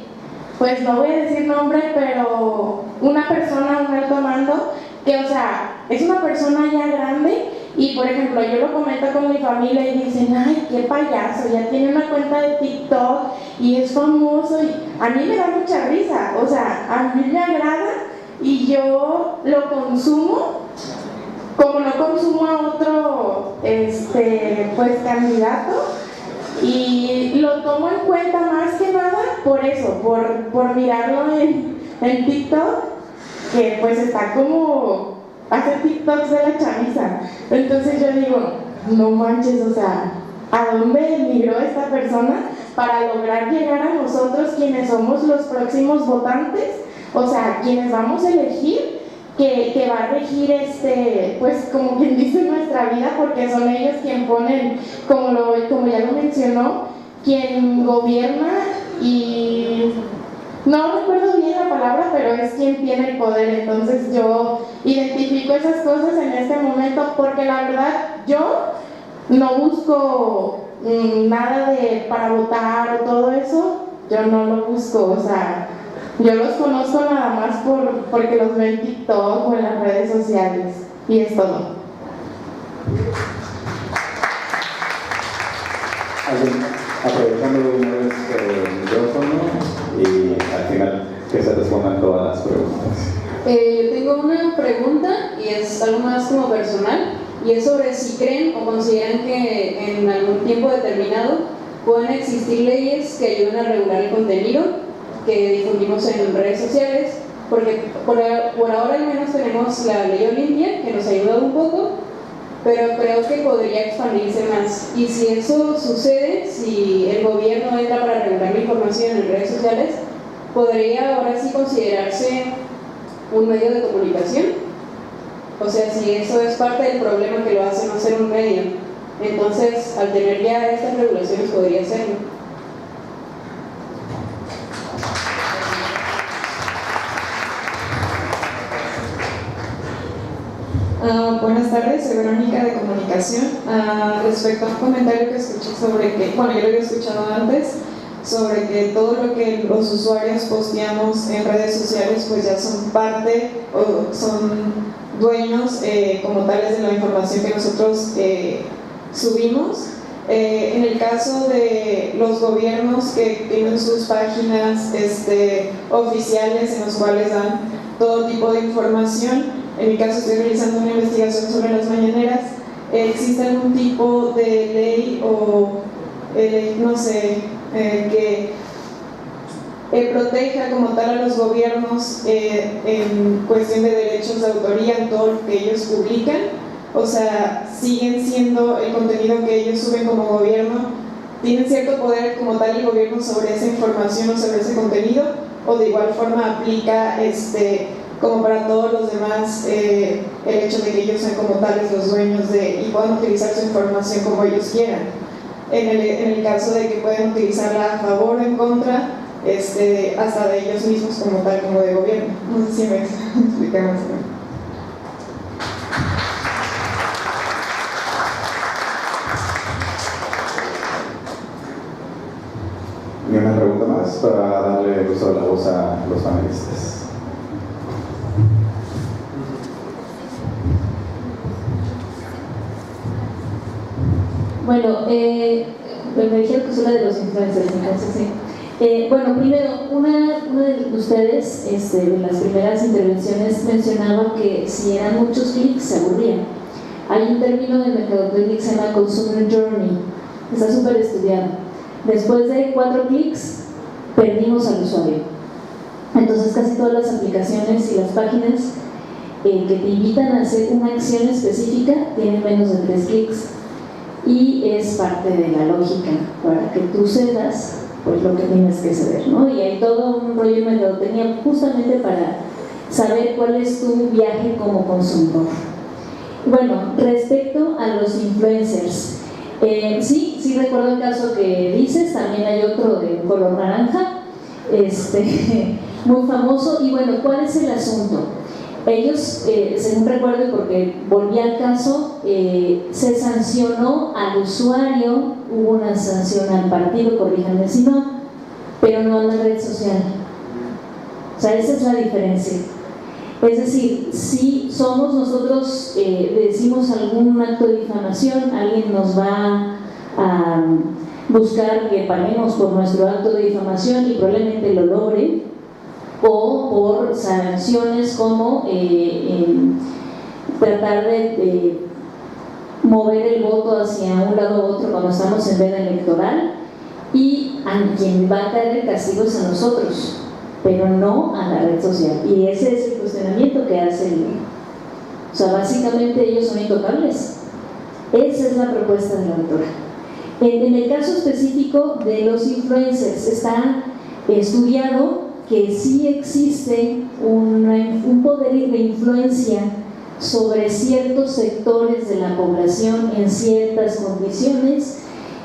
pues no voy a decir nombre, pero una persona, un alto mando, que o sea, es una persona ya grande. Y por ejemplo, yo lo comento con mi familia y dicen, ay, qué payaso, ya tiene una cuenta de TikTok y es famoso, y a mí me da mucha risa, o sea, a mí me agrada y yo lo consumo, como no consumo a otro pues candidato, y lo tomo en cuenta más que nada por eso, por mirarlo en TikTok, que pues está como hacer TikToks de la chaviza. Entonces yo digo, no manches, o sea, ¿a dónde emigró esta persona para lograr llegar a nosotros, quienes somos los próximos votantes? O sea, quienes vamos a elegir. que va a regir, pues como quien dice, nuestra vida, porque son ellos quien ponen, como ya lo mencionó, quien gobierna y no recuerdo bien la palabra, pero es quien tiene el poder. Entonces yo identifico esas cosas en este momento porque la verdad yo no busco nada para votar o todo eso, yo no lo busco, o sea, yo los conozco nada más porque los veo en TikTok o en las redes sociales y es todo. Aprovechando una vez el micrófono y al final que se respondan todas las preguntas. Tengo una pregunta y es algo más como personal y es sobre si creen o consideran que en algún tiempo determinado pueden existir leyes que ayuden a regular el contenido que difundimos en redes sociales, porque por ahora al menos tenemos la ley Olimpia que nos ayuda un poco, pero creo que podría expandirse más. Y si eso sucede, si el gobierno entra para regular la información en redes sociales, ¿podría ahora sí considerarse un medio de comunicación? O sea, si eso es parte del problema que lo hace no ser un medio, entonces al tener ya estas regulaciones podría serlo. Buenas tardes, soy Verónica de Comunicación. Respecto a un comentario que escuché sobre que, bueno, yo lo había escuchado antes, sobre que todo lo que los usuarios posteamos en redes sociales pues ya son parte o son dueños como tales de la información que nosotros subimos. En el caso de los gobiernos que tienen sus páginas oficiales en los cuales dan todo tipo de información, en mi caso estoy realizando una investigación sobre las mañaneras, ¿existe algún tipo de ley o no sé, que proteja como tal a los gobiernos en cuestión de derechos de autoría en todo lo que ellos publican? O sea, siguen siendo el contenido que ellos suben como gobierno, ¿tienen cierto poder como tal el gobierno sobre esa información o sobre ese contenido? ¿O de igual forma aplica como para todos los demás el hecho de que ellos sean como tales los dueños y puedan utilizar su información como ellos quieran? En el caso de que puedan utilizarla a favor o en contra, hasta de ellos mismos como tal, como de gobierno. No sé si me explican más. Y una pregunta más para darle uso de la voz a los panelistas. Bueno, me dijeron que soy una de los influencers, entonces sí. Bueno, primero, una de ustedes, de las primeras intervenciones, mencionaba que si eran muchos clics se aburrían. Hay un término de mercadotecnia que se llama Consumer Journey, está súper estudiado. Después de 4 clics, perdimos al usuario. Entonces, casi todas las aplicaciones y las páginas que te invitan a hacer una acción específica tienen menos de 3 clics. Y es parte de la lógica para que tú cedas pues lo que tienes que ceder, ¿no? Y hay todo un rollo de mercadotecnia justamente para saber cuál es tu viaje como consumidor. Bueno, respecto a los influencers, sí recuerdo el caso que dices, también hay otro de color naranja, muy famoso. Y bueno, ¿cuál es el asunto? Ellos, según recuerdo, y porque volví al caso, se sancionó al usuario, hubo una sanción al partido, corríjanme si no, pero no a la red social. O sea, esa es la diferencia. Es decir, si somos nosotros, decimos algún acto de difamación, alguien nos va a buscar que paguemos por nuestro acto de difamación y probablemente lo logre, o por sanciones como tratar de mover el voto hacia un lado u otro cuando estamos en veda electoral, y a quien va a caer el castigo es a nosotros, pero no a la red social. Y ese es el cuestionamiento que hace o sea, básicamente ellos son intocables. Esa es la propuesta de la autora. En el caso específico de los influencers, está estudiado que sí existe un poder de influencia sobre ciertos sectores de la población en ciertas condiciones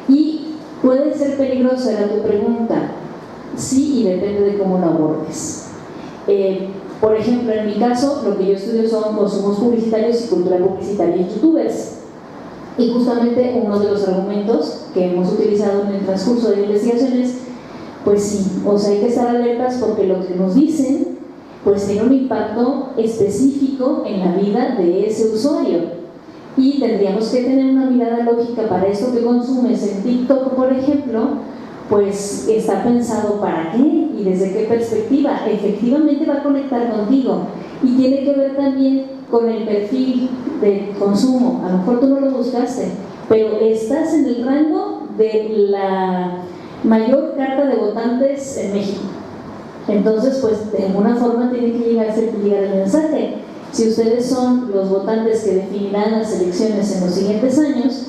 y puede ser peligroso, era tu pregunta. Sí, y depende de cómo lo abordes. Por ejemplo, en mi caso, lo que yo estudio son consumos publicitarios y cultura publicitaria y youtubers. Y justamente uno de los argumentos que hemos utilizado en el transcurso de investigaciones, pues sí, o sea, hay que estar alertas porque lo que nos dicen pues tiene un impacto específico en la vida de ese usuario y tendríamos que tener una mirada lógica para esto que consumes en TikTok, por ejemplo, pues está pensado para qué y desde qué perspectiva. Efectivamente va a conectar contigo y tiene que ver también con el perfil de consumo. A lo mejor tú no lo buscaste, pero estás en el rango de la mayor carta de votantes en México. Entonces, pues de alguna forma tiene que llegar el mensaje. Si ustedes son los votantes que definirán las elecciones en los siguientes años,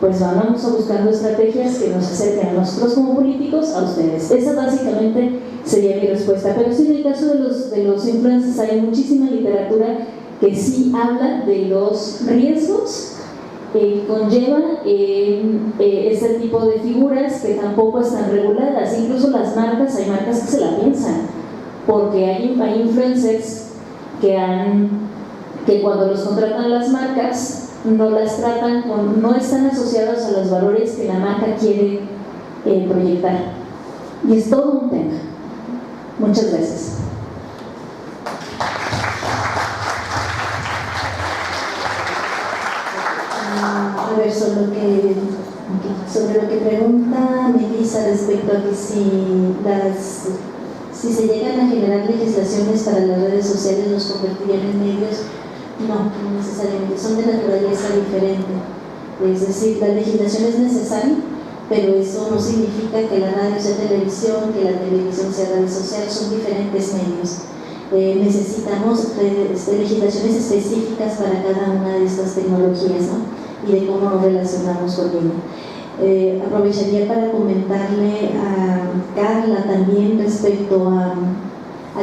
pues vamos buscando estrategias que nos acerquen a nosotros como políticos a ustedes. Esa básicamente sería mi respuesta. Pero sí, en el caso de los influencers hay muchísima literatura que sí habla de los riesgos que conlleva este tipo de figuras que tampoco están reguladas. Incluso las marcas, hay marcas que se la piensan, porque hay influencers que cuando los contratan las marcas no las tratan no están asociados a los valores que la marca quiere proyectar. Y es todo un tema. Muchas gracias. A ver, sobre lo que pregunta Melissa respecto a que si se llegan a generar legislaciones para las redes sociales, ¿los convertirían en medios? No necesariamente, son de naturaleza diferente. Es decir, la legislación es necesaria, pero eso no significa que la radio sea televisión, que la televisión sea radio social, son diferentes medios. Necesitamos legislaciones específicas para cada una de estas tecnologías, ¿no? Y de cómo nos relacionamos con ella. Aprovecharía para comentarle a Carla también respecto a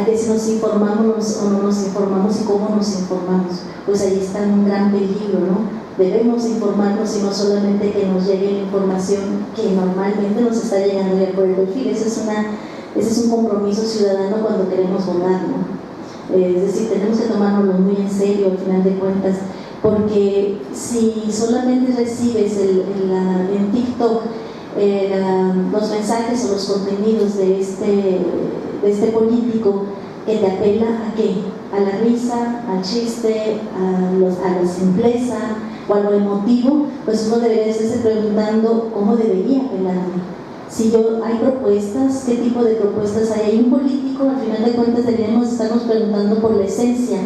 que si nos informamos o no nos informamos y cómo nos informamos. Pues ahí está un gran peligro, ¿no? Debemos informarnos y no solamente que nos llegue la información que normalmente nos está llegando ya por el perfil. Ese es un compromiso ciudadano cuando queremos votar, ¿no? Es decir, tenemos que tomárnoslo muy en serio al final de cuentas, porque si solamente recibes en TikTok los mensajes o los contenidos de este político que te apela ¿a qué? A la risa, al chiste, a la simpleza o a lo emotivo, pues uno debería estarse preguntando cómo debería apelarme. Si hay propuestas, ¿qué tipo de propuestas hay? Hay un político, al final de cuentas deberíamos estarnos preguntando por la esencia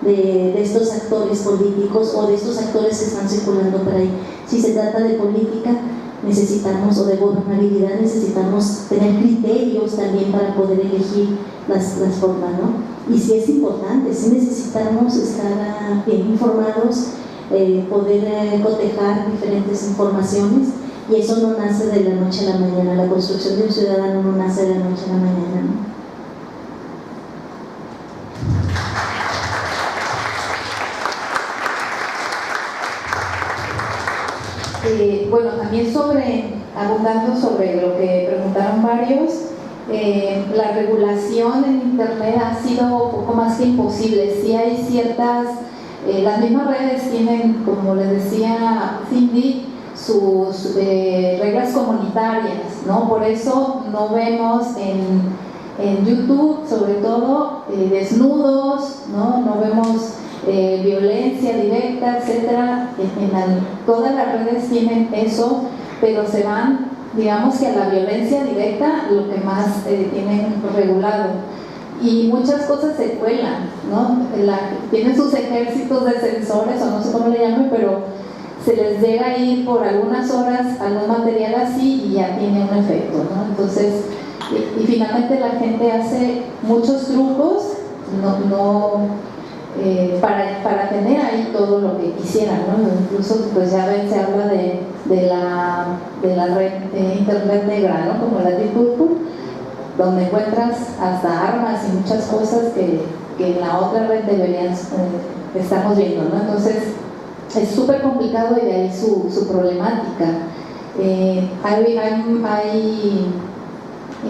de estos actores políticos o de estos actores que están circulando por ahí. Si se trata de política, necesitamos, o de gobernabilidad, necesitamos tener criterios también para poder elegir las formas, ¿no? Y sí es importante, sí necesitamos estar bien informados, poder cotejar diferentes informaciones, y eso no nace de la noche a la mañana. La construcción de un ciudadano no nace de la noche a la mañana, ¿no? Bueno, también abundando sobre lo que preguntaron varios, la regulación en Internet ha sido un poco más que imposible. Sí hay ciertas, las mismas redes tienen, como les decía Cindy, sus reglas comunitarias, ¿no? Por eso no vemos en YouTube, sobre todo, desnudos, ¿no? Vemos violencia directa, etcétera. Todas las redes tienen eso, pero se van, digamos que a la violencia directa, lo que más tienen regulado. Y muchas cosas se cuelan, ¿no? Tienen sus ejércitos de sensores, o no sé cómo le llaman, pero se les llega a ir por algunas horas algún material así y ya tiene un efecto, ¿no? Entonces, y finalmente la gente hace muchos trucos, para tener ahí todo lo que quisieran, ¿no? Incluso pues ya ven, se habla de la red de internet negra, ¿no? Como la Deep Purple, donde encuentras hasta armas y muchas cosas que en la otra red deberían estamos viendo, ¿no? Entonces es súper complicado y de ahí su problemática. Hay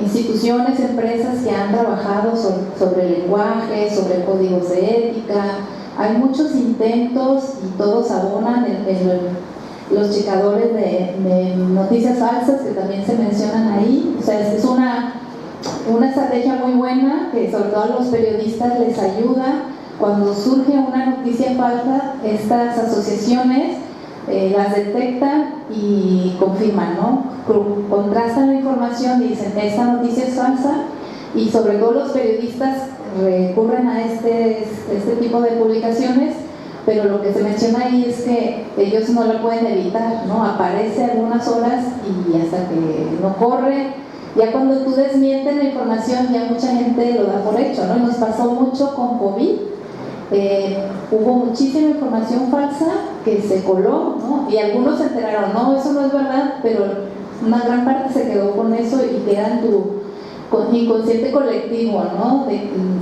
instituciones, empresas que han trabajado sobre el lenguaje, sobre códigos de ética. Hay muchos intentos y todos abonan los checadores de noticias falsas que también se mencionan ahí. O sea, es una estrategia muy buena que sobre todo a los periodistas les ayuda. Cuando surge una noticia falsa, estas asociaciones las detectan y confirman, ¿no? Contrastan la información y dicen esta noticia es falsa, y sobre todo los periodistas recurren a este tipo de publicaciones, pero lo que se menciona ahí es que ellos no lo pueden evitar, ¿no? Aparece algunas horas y hasta que no corre. Ya cuando tú desmientes la información, ya mucha gente lo da por hecho, ¿no? Y nos pasó mucho con COVID. Hubo muchísima información falsa que se coló, ¿no? Y algunos se enteraron, no, eso no es verdad, pero una gran parte se quedó con eso y queda en tu inconsciente colectivo, ¿no?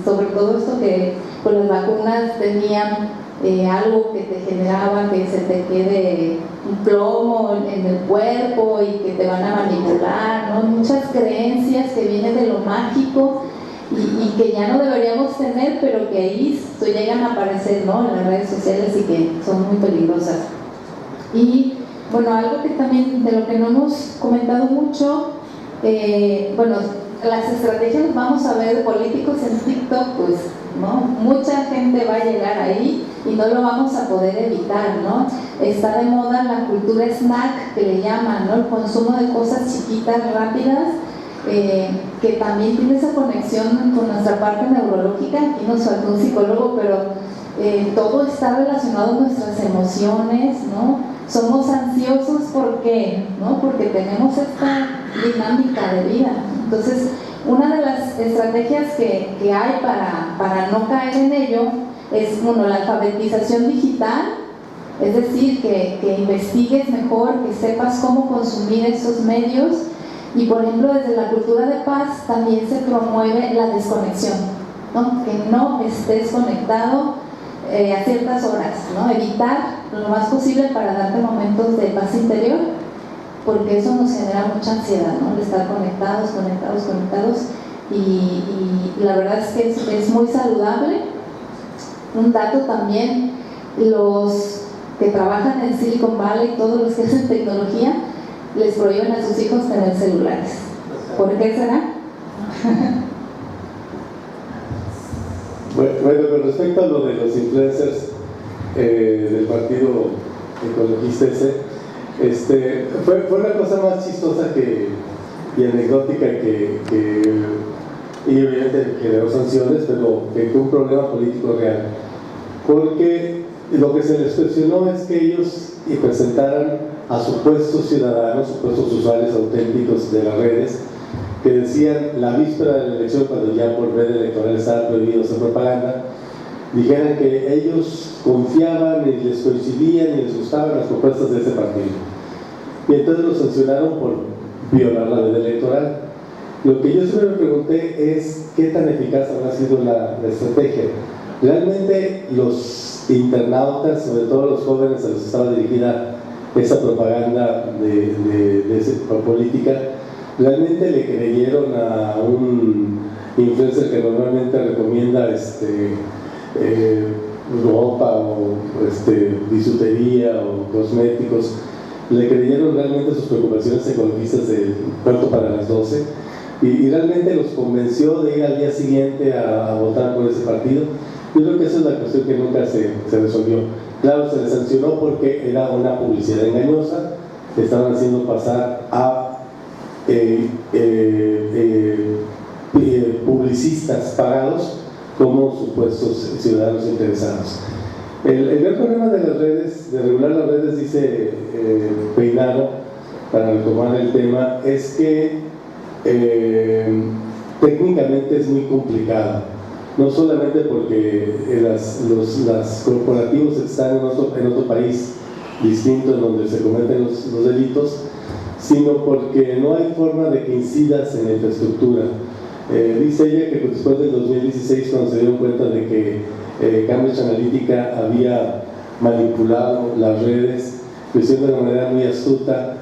Sobre todo esto que con las vacunas tenían algo que te generaba que se te quede un plomo en el cuerpo y que te van a manipular, ¿no? Muchas creencias que vienen de lo mágico y que ya no deberíamos tener, pero que ahí llegan a aparecer, ¿no? En las redes sociales y que son muy peligrosas. Y bueno, algo que también de lo que no hemos comentado mucho, bueno, las estrategias vamos a ver de políticos en TikTok, pues, ¿no? Mucha gente va a llegar ahí y no lo vamos a poder evitar, ¿no? Está de moda la cultura snack, que le llaman, ¿no? El consumo de cosas chiquitas, rápidas, que también tiene esa conexión con nuestra parte neurológica. Aquí nos faltó un psicólogo, pero todo está relacionado con nuestras emociones, ¿no? Somos ansiosos, ¿por qué? ¿No? Porque tenemos esta dinámica de vida. Entonces, una de las estrategias que hay para no caer en ello es, bueno, la alfabetización digital, es decir, que investigues mejor, que sepas cómo consumir estos medios. Y por ejemplo, desde la cultura de paz también se promueve la desconexión, ¿no? Que no estés conectado a ciertas horas, ¿no? Evitar lo más posible para darte momentos de paz interior, porque eso nos genera mucha ansiedad, ¿no? De estar conectados, y la verdad es que es muy saludable. Un dato también, los que trabajan en Silicon Valley, todos los que hacen tecnología, les prohíben a sus hijos tener celulares. ¿Por qué será? Bueno, con respecto a lo de los influencers del partido ecologista fue una cosa más chistosa y anecdótica y obviamente generó sanciones, pero que fue un problema político real, porque lo que se les presionó es que ellos presentaran a supuestos ciudadanos, supuestos usuarios auténticos de las redes, que decían la víspera de la elección, cuando ya por red electoral estaba prohibido hacer propaganda, dijeran que ellos confiaban y les coincidían y les gustaban las propuestas de ese partido. Y entonces los sancionaron por violar la ley electoral. Lo que yo siempre me pregunté es qué tan eficaz habrá sido la estrategia. Realmente los internautas, sobre todo los jóvenes a los que estaba dirigida esa propaganda política, realmente le creyeron a un influencer que normalmente recomienda ropa o bisutería o cosméticos. Le creyeron realmente sus preocupaciones ecologistas del cuarto para las 12 y realmente los convenció de ir al día siguiente a votar por ese partido. Yo creo que esa es la cuestión que nunca se resolvió. Claro, se les sancionó porque era una publicidad engañosa, estaban haciendo pasar a publicistas pagados como supuestos ciudadanos interesados. El gran problema de las redes, de regular las redes, dice Peinado, para retomar el tema, es que técnicamente es muy complicado. No solamente porque los corporativos están en otro país distinto en donde se cometen los delitos, sino porque no hay forma de que incidas en la infraestructura. Dice ella que después del 2016, cuando se dieron cuenta de que Cambridge Analytica había manipulado las redes, lo hicieron de una manera muy astuta,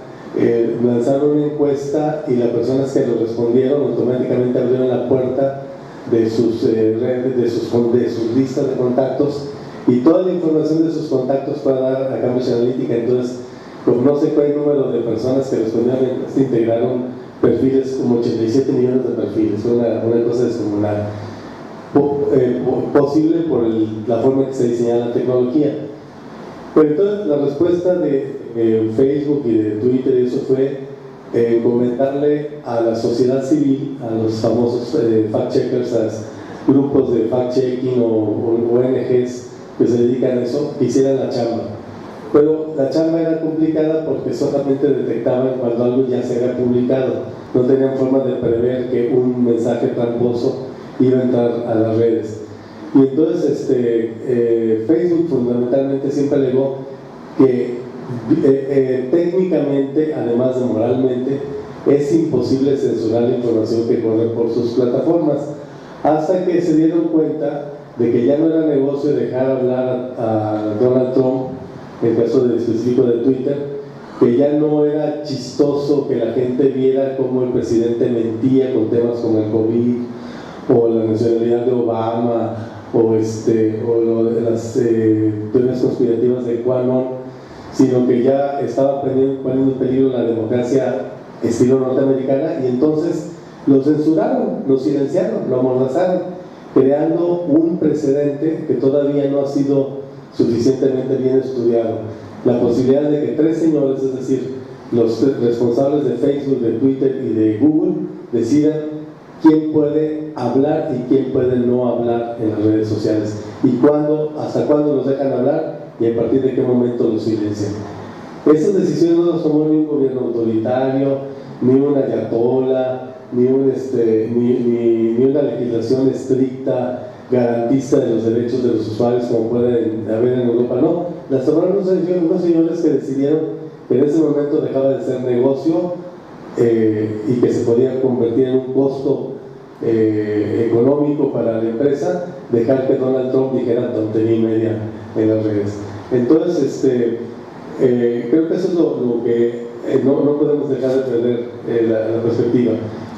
lanzaron una encuesta y las personas que lo respondieron automáticamente abrieron la puerta de sus redes, de sus listas de contactos, y toda la información de sus contactos fue a dar a Cambridge Analytica. Entonces, con no sé cuál número de personas que respondieron, se integraron perfiles, como 87 millones de perfiles. Fue una cosa descomunal, posible por la forma en que se diseñaba la tecnología. Pero entonces la respuesta de Facebook y de Twitter y eso fue comentarle a la sociedad civil, a los famosos fact-checkers, a grupos de fact-checking o ONGs que se dedican a eso, que hicieran la chamba. Pero la chamba era complicada porque solamente detectaban cuando algo ya se había publicado. No tenían forma de prever que un mensaje tramposo iba a entrar a las redes. Y entonces Facebook fundamentalmente siempre alegó que técnicamente, además de moralmente, es imposible censurar la información que corre por sus plataformas, hasta que se dieron cuenta de que ya no era negocio dejar hablar a Donald Trump, en el caso específico de Twitter, que ya no era chistoso que la gente viera cómo el presidente mentía con temas como el COVID o la nacionalidad de Obama o las teorías conspirativas de QAnon, sino que ya estaba poniendo en peligro la democracia estilo norteamericana, y entonces lo censuraron, lo silenciaron, lo amordazaron, creando un precedente que todavía no ha sido suficientemente bien estudiado. La posibilidad de que 3 señores, es decir, los responsables de Facebook, de Twitter y de Google, decidan quién puede hablar y quién puede no hablar en las redes sociales, y hasta cuándo los dejan hablar y a partir de qué momento los silencian. Esas decisiones no las tomó ni un gobierno autoritario, ni una ayatolá, ni una legislación estricta garantista de los derechos de los usuarios como pueden haber en Europa. No, las tomaron unos señores que decidieron que en ese momento dejaba de ser negocio y que se podía convertir en un costo económico para la empresa dejar que Donald Trump dijera tontería y media en las redes. Entonces creo que eso es lo que no podemos dejar de perder la perspectiva.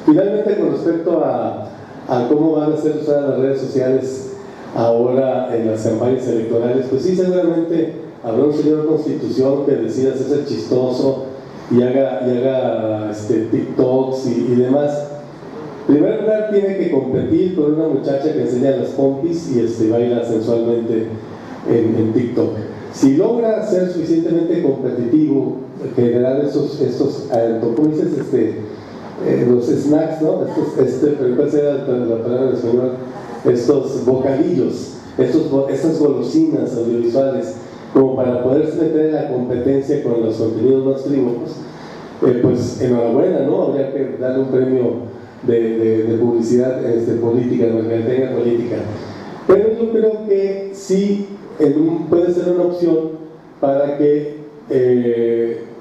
Finalmente, con respecto a cómo van a ser usadas las redes sociales ahora en las campañas electorales, pues sí, seguramente habrá un señor Constitución que decida hacerse chistoso y haga TikToks y demás. En primer lugar, tiene que competir con una muchacha que enseña las pompis y baila sensualmente en TikTok. Si logra ser suficientemente competitivo, generar estos ¿cómo dices? Los snacks, ¿no? Pero ¿cuál será la palabra en español? Estos bocadillos, estas golosinas audiovisuales, como para poderse meter en la competencia con los contenidos más frívolos, pues enhorabuena, ¿no? Habría que darle un premio de publicidad política, de mercadotecnia política. Pero yo creo que sí puede ser una opción para que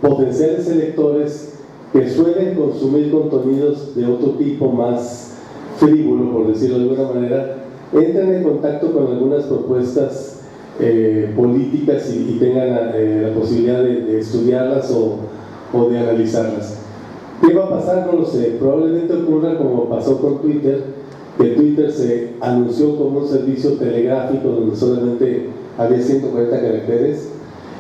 potenciales electores que suelen consumir contenidos de otro tipo más frívolo, por decirlo de alguna manera, entren en contacto con algunas propuestas políticas y tengan la posibilidad de estudiarlas o de analizarlas. ¿Qué va a pasar? No lo sé. Probablemente ocurra como pasó con Twitter, que Twitter se anunció como un servicio telegráfico donde solamente había 140 caracteres,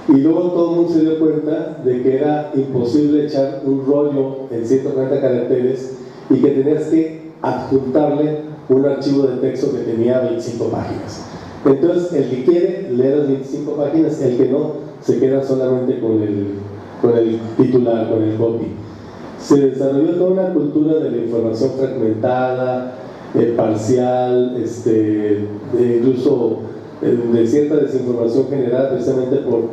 y luego todo el mundo se dio cuenta de que era imposible echar un rollo en 140 caracteres y que tenías que adjuntarle un archivo de texto que tenía 25 páginas. Entonces, el que quiere lee las 25 páginas, el que no, se queda solamente con el titular, con el copy. Se desarrolló toda una cultura de la información fragmentada, parcial, incluso de cierta desinformación generada precisamente por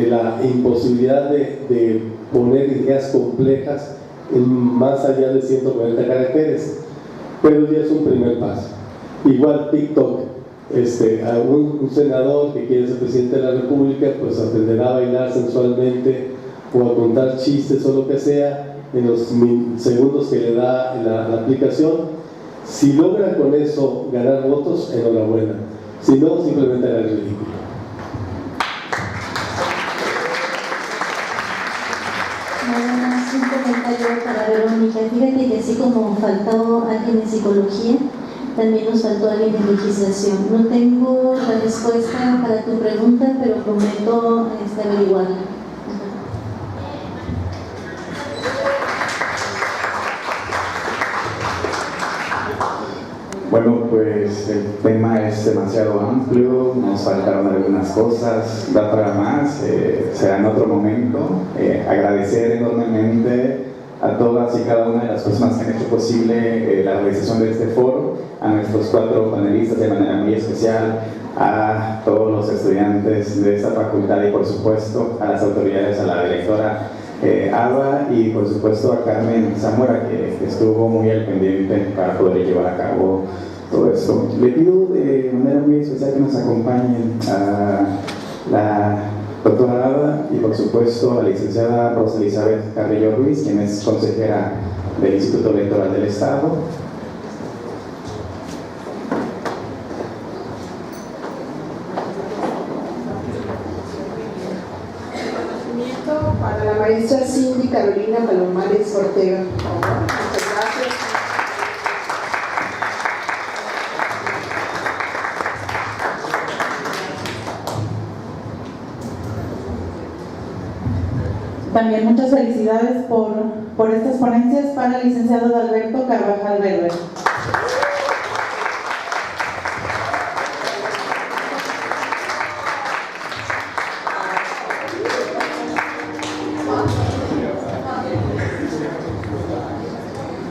la imposibilidad de poner ideas complejas más allá de 140 caracteres. Pero ya es un primer paso. Igual TikTok, a un senador que quiere ser presidente de la República, pues aprenderá a bailar sensualmente o a contar chistes o lo que sea en los segundos que le da la aplicación, Si logra con eso ganar votos, enhorabuena. Si no, simplemente hará el ridículo. Nada más un comentario para Verónica. Fíjate que así como faltó alguien en psicología, también nos faltó alguien en legislación. No tengo la respuesta para tu pregunta, pero prometo averiguarla. Bueno, pues el tema es demasiado amplio, nos faltaron algunas cosas, da para más, será en otro momento. Agradecer enormemente a todas y cada una de las personas que han hecho posible la realización de este foro, a nuestros 4 panelistas de manera muy especial, a todos los estudiantes de esta facultad y por supuesto a las autoridades, a la directora Ava y por supuesto a Carmen Zamora, que estuvo muy al pendiente para poder llevar a cabo todo esto. Le pido de manera muy especial que nos acompañen a la doctora Ava y por supuesto a la licenciada Rosa Elizabeth Carrillo Ruiz, quien es consejera del Instituto Electoral del Estado. Para la maestra Cindy Carolina Palomares Ortega. Muchas gracias. También muchas felicidades por estas ponencias para el licenciado Alberto Carvajal Berber.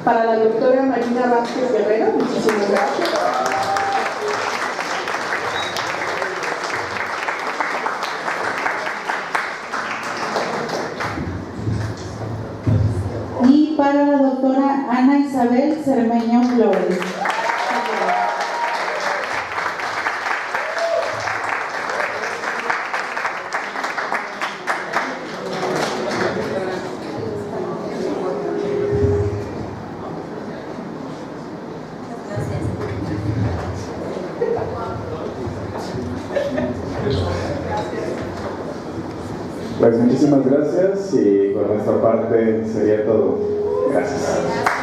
Para la doctora Marina Vázquez Guerrero, muchísimas gracias. Y para la doctora Ana Isabel Cermeño Flores. Pues muchísimas gracias y por nuestra parte sería todo. Gracias.